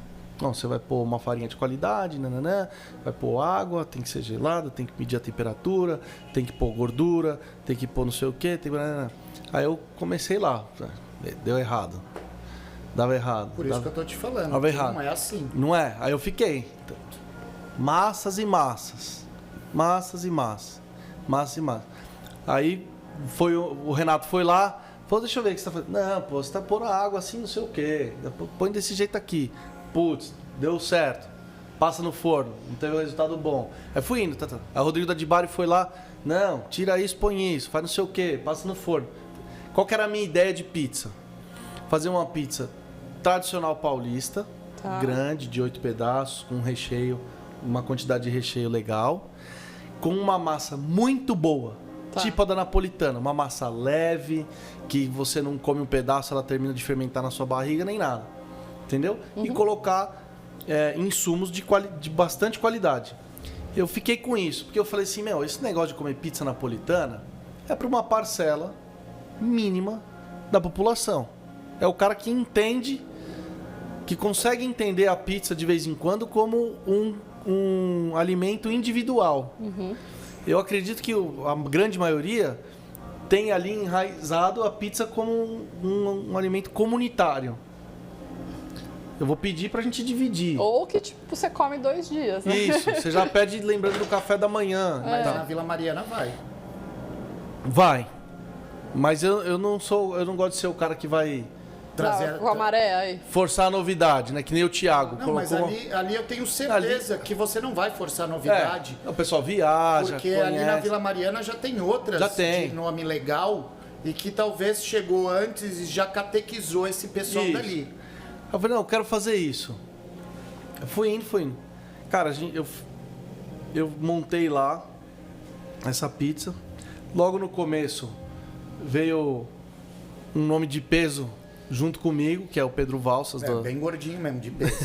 Não, você vai pôr uma farinha de qualidade, nananã, vai pôr água, tem que ser gelada, tem que medir a temperatura, tem que pôr gordura, tem que pôr não sei o quê, nananã. Aí eu comecei lá, deu errado. Dava errado. Por isso que eu tô te falando. Dava errado. Não é assim. Não é? Aí eu fiquei. Massas e massas. Massas e massas. Massas e massas. Aí o Renato foi lá, falou, deixa eu ver o que você tá fazendo. Não, pô, você tá pondo água assim, não sei o quê. Põe desse jeito aqui. Putz, deu certo. Passa no forno, não teve um resultado bom. Aí fui indo, tá. Aí o Rodrigo da Dibari foi lá, não, tira isso, põe isso, faz não sei o quê, passa no forno. Qual que era a minha ideia de pizza? Fazer uma pizza tradicional paulista, Tá. grande, de 8 pedaços, com recheio, uma quantidade de recheio legal, com uma massa muito boa, Tá. tipo a da napolitana, uma massa leve, que você não come um pedaço, ela termina de fermentar na sua barriga, nem nada. Entendeu? E colocar insumos de bastante qualidade. Eu fiquei com isso, porque eu falei assim, esse negócio de comer pizza napolitana é para uma parcela mínima da população. É o cara que entende, que consegue entender a pizza de vez em quando como um alimento individual. Eu acredito que a grande maioria tem ali enraizado a pizza como um alimento comunitário. Eu vou pedir pra gente dividir. Ou que, tipo, você come 2 dias, né? Isso, você já pede lembrando do café da manhã. Mas Tá. na Vila Mariana vai. Vai. Mas eu não gosto de ser o cara que vai Trazer... Com a maré aí. forçar a novidade, né? Que nem o Thiago. Não, mas ali eu tenho certeza que você não vai forçar novidade. O pessoal viaja, Porque conhece. ali na Vila Mariana já tem outras Já tem. de nome legal e que talvez chegou antes e já catequizou esse pessoal Isso. dali. Eu falei, não, eu quero fazer isso. Eu fui indo. Cara, eu montei lá essa pizza. Logo no começo veio um nome de peso junto comigo, que é o Pedro Valsas. Bem gordinho mesmo, de peso.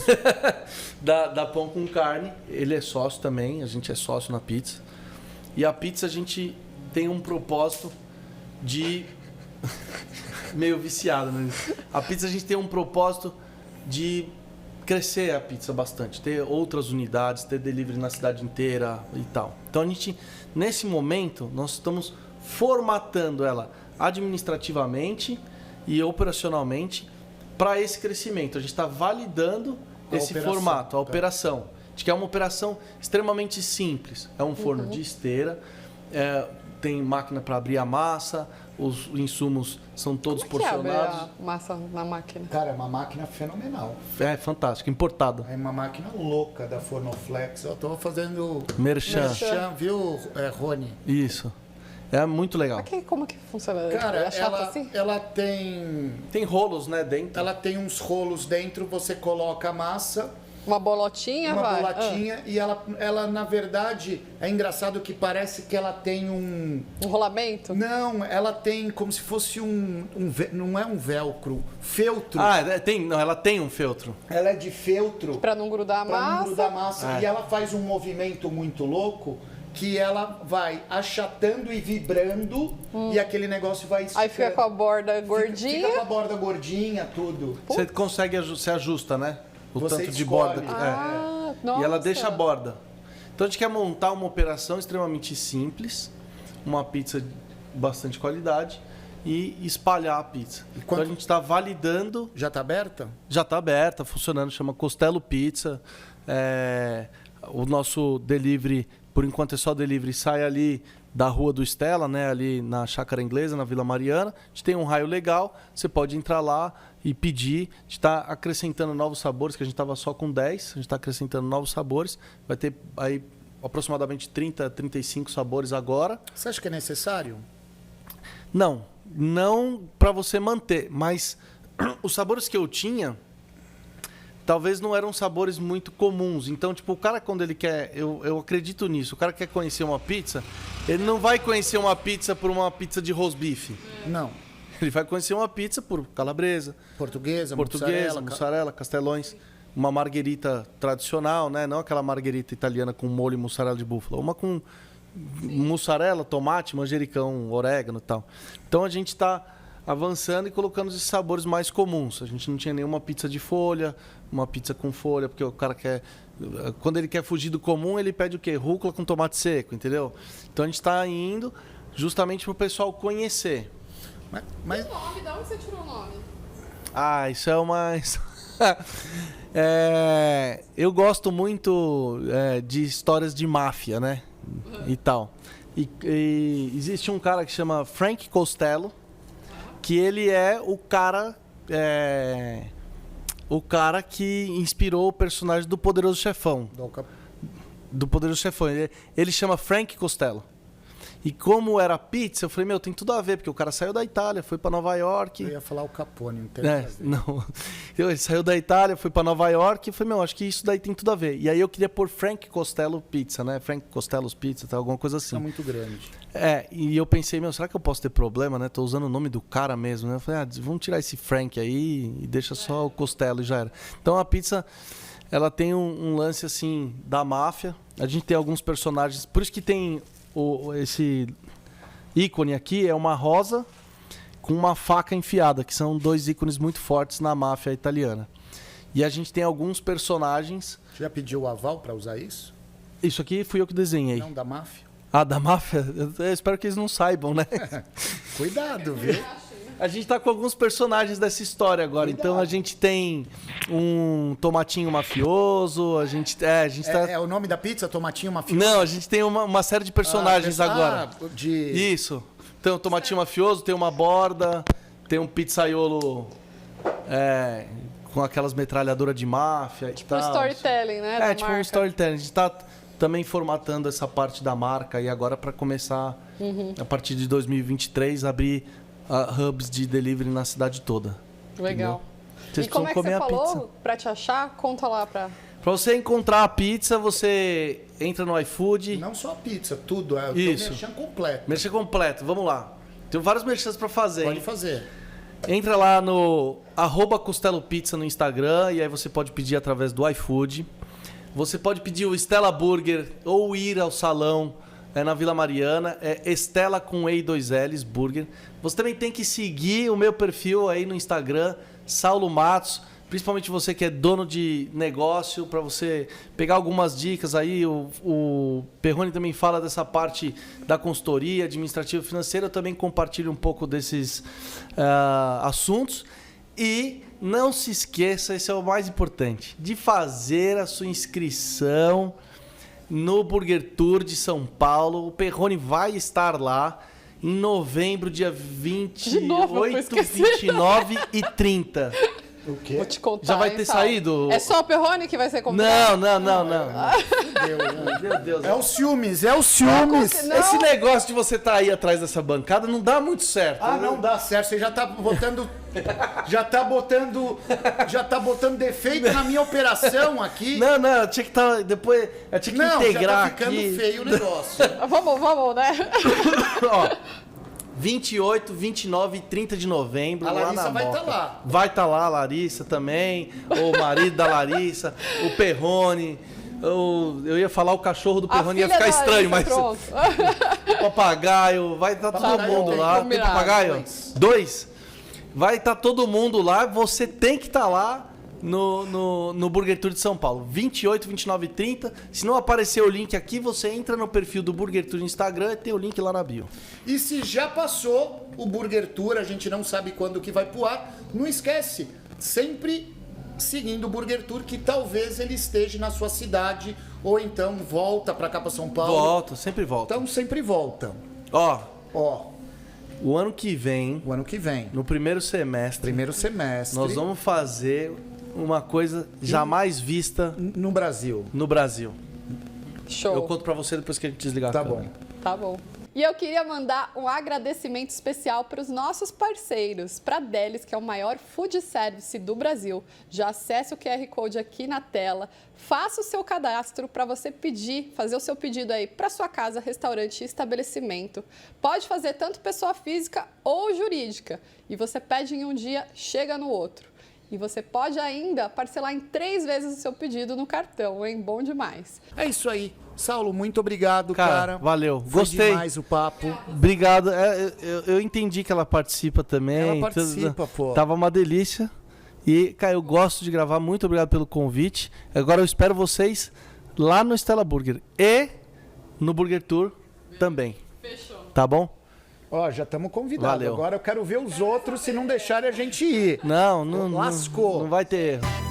da Pão com Carne. Ele é sócio também, a gente é sócio na pizza. E a pizza a gente tem um propósito de... meio viciado, né? A pizza a gente tem um propósito de crescer a pizza bastante, ter outras unidades, ter delivery na cidade inteira e tal. Então a gente, nesse momento, nós estamos formatando ela administrativamente e operacionalmente para esse crescimento. A gente está validando esse formato, a operação. A gente quer uma operação extremamente simples. É um forno de esteira, tem máquina para abrir a massa, os insumos são todos porcionados. Como é que abre a massa na máquina? Cara, é uma máquina fenomenal. É fantástico, importado. É uma máquina louca da Fornoflex. Eu tô fazendo Merchan. Viu, Rony? Isso. É muito legal. Como que funciona? Cara, É chato assim? ela tem... Tem rolos, né, dentro? Ela tem uns rolos dentro, você coloca a massa... Uma bolotinha, Uma vai? bolotinha e ela, na verdade, é engraçado que parece que ela tem um... Um rolamento? Não, ela tem como se fosse não é um velcro, feltro. Ela tem um feltro. Ela é de feltro. Pra não grudar a Pra massa? não grudar a massa. E ela faz um movimento muito louco que ela vai achatando e vibrando e aquele negócio vai esticando. Aí fica com a borda gordinha. Fica com a borda gordinha, tudo. Você consegue, você ajusta, né? O Você tanto de escolhe. borda. Nossa. E ela deixa a borda. Então a gente quer montar uma operação extremamente simples, uma pizza de bastante qualidade e espalhar a pizza. Então a gente está validando. Já tá aberta? Já está aberta, funcionando, chama Costello Pizza. O nosso delivery, por enquanto é só delivery, sai ali da Rua do Estela, né, ali na Chácara Inglesa, na Vila Mariana. A gente tem um raio legal, você pode entrar lá e pedir. A gente está acrescentando novos sabores, que a gente estava só com 10, a gente está acrescentando novos sabores. Vai ter aí aproximadamente 30, 35 sabores agora. Você acha que é necessário? Não para você manter, mas os sabores que eu tinha talvez não eram sabores muito comuns. Então, tipo, o cara quando ele quer... Eu acredito nisso. O cara quer conhecer uma pizza, ele não vai conhecer uma pizza por uma pizza de rosbife. Não. Ele vai conhecer uma pizza por calabresa. Portuguesa, mussarela, castelões. Uma marguerita tradicional, né? Não aquela marguerita italiana com molho e mussarela de búfala. Uma com mussarela, tomate, manjericão, orégano e tal. Então, a gente está avançando e colocando esses sabores mais comuns. A gente não tinha nenhuma pizza de folha, uma pizza com folha, porque o cara quer... Quando ele quer fugir do comum, ele pede o quê? Rúcula com tomate seco, entendeu? Então a gente está indo justamente para o pessoal conhecer. Mas... E o nome? De onde você tirou o nome? Isso é uma... eu gosto muito de histórias de máfia, né? E tal. E existe um cara que chama Frank Costello, que ele é o cara que inspirou o personagem do Poderoso Chefão. Do Poderoso Chefão. Ele chama Frank Costello. E como era pizza, eu falei, tem tudo a ver, porque o cara saiu da Itália, foi para Nova York. Eu ia falar o Capone, não tem nada a ver. Não. Ele saiu da Itália, foi para Nova York, e falei, acho que isso daí tem tudo a ver. E aí eu queria pôr Frank Costello Pizza, né? Frank Costello's Pizza, alguma coisa assim. É muito grande. E eu pensei, será que eu posso ter problema, né? Tô usando o nome do cara mesmo, né? Eu falei, vamos tirar esse Frank aí e deixa só o Costello e já era. Então a pizza, ela tem um lance assim da máfia. A gente tem alguns personagens, por isso que tem esse ícone aqui, é uma rosa com uma faca enfiada, que são dois ícones muito fortes na máfia italiana. E a gente tem alguns personagens... Você já pediu o aval para usar isso? Isso aqui fui eu que desenhei. Não, da máfia? Da máfia? Eu espero que eles não saibam, né? Cuidado, viu? A gente tá com alguns personagens dessa história agora. Cuidado. Então a gente tem um tomatinho mafioso, a gente tá... É o nome da pizza, tomatinho mafioso? Não, a gente tem uma série de personagens agora. Isso. Tem um tomatinho mafioso, tem uma borda, tem um pizzaiolo com aquelas metralhadoras de máfia tipo e tal. Storytelling, né? Tipo um storytelling. A gente tá também formatando essa parte da marca e agora para começar, a partir de 2023, abrir hubs de delivery na cidade toda. Legal. Vocês e como é que você falou? Pizza. Pra te achar, conta lá pra... Pra você encontrar a pizza, você entra no iFood. Não só a pizza, tudo. É o merchan completo. Merchan completo, vamos lá. Tem vários merchans pra fazer. Pode fazer. Entra lá no @CostelloPizza no Instagram e aí você pode pedir através do iFood. Você pode pedir o Stella Burger ou ir ao salão é na Vila Mariana, é Estela com E e 2 L's, Burger. Você também tem que seguir o meu perfil aí no Instagram, Saulo Matos, principalmente você que é dono de negócio, para você pegar algumas dicas aí. O Perrone também fala dessa parte da consultoria, administrativa e financeira, eu também compartilho um pouco desses assuntos. E não se esqueça, esse é o mais importante, de fazer a sua inscrição no Burger Tour de São Paulo. O Perrone vai estar lá em novembro, dia 28, 29 e 30. O quê? Vou te contar. Já vai ter saído? É só o Perrone que vai ser convidado? Não. Meu Deus. É o ciúmes, é o ciúmes. Não. Esse negócio de você estar aí atrás dessa bancada não dá muito certo. Ah, não dá certo. Você já tá botando. Já tá botando defeito na minha operação aqui. Não, tinha que estar. Depois. Eu tinha que integrar já tá ficando aqui. feio o negócio. Vamos, né? Ó, 28, 29 e 30 de novembro. A lá Larissa na vai Moca. estar lá. Vai estar lá, a Larissa também. O marido da Larissa, o Perrone. Eu ia falar o cachorro do Perrone, ia ficar estranho, mas. Pronto. O papagaio, vai estar todo Papagaio mundo tem, lá. Tem combinado. papagaio? Dois. Vai estar todo mundo lá. Você tem que estar lá no Burger Tour de São Paulo. 28, 29 e 30. Se não aparecer o link aqui, você entra no perfil do Burger Tour no Instagram e tem o link lá na bio. E se já passou o Burger Tour, a gente não sabe quando que vai pro ar, não esquece, sempre seguindo o Burger Tour, que talvez ele esteja na sua cidade, ou então volta pra cá pra São Paulo. Volta, sempre volta. Então sempre volta. Ó, O o ano que vem, ano que vem, no primeiro semestre, primeiro semestre, nós vamos fazer uma coisa jamais vista no Brasil. no Brasil. Show. Eu conto pra você depois que a gente desligar Tá a câmera. bom. Tá bom. E eu queria mandar um agradecimento especial para os nossos parceiros, para a Delis, que é o maior food service do Brasil. Já acesse o QR Code aqui na tela, faça o seu cadastro para você fazer o seu pedido aí para sua casa, restaurante e estabelecimento. Pode fazer tanto pessoa física ou jurídica. E você pede em um dia, chega no outro. E você pode ainda parcelar em 3 vezes o seu pedido no cartão, hein? Bom demais. É isso aí. Saulo, muito obrigado, cara. Valeu. Foi Gostei. demais o papo. Obrigado. Eu entendi que ela participa também. Ela participa, pô. Tava uma delícia. E, cara, eu gosto de gravar. Muito obrigado pelo convite. Agora eu espero vocês lá no Stella Burger e no Burger Tour também. Fechou. Tá bom? Ó, já estamos convidados. Valeu. Agora eu quero ver os outros se não deixarem a gente ir. Não Lascou. não vai ter erro.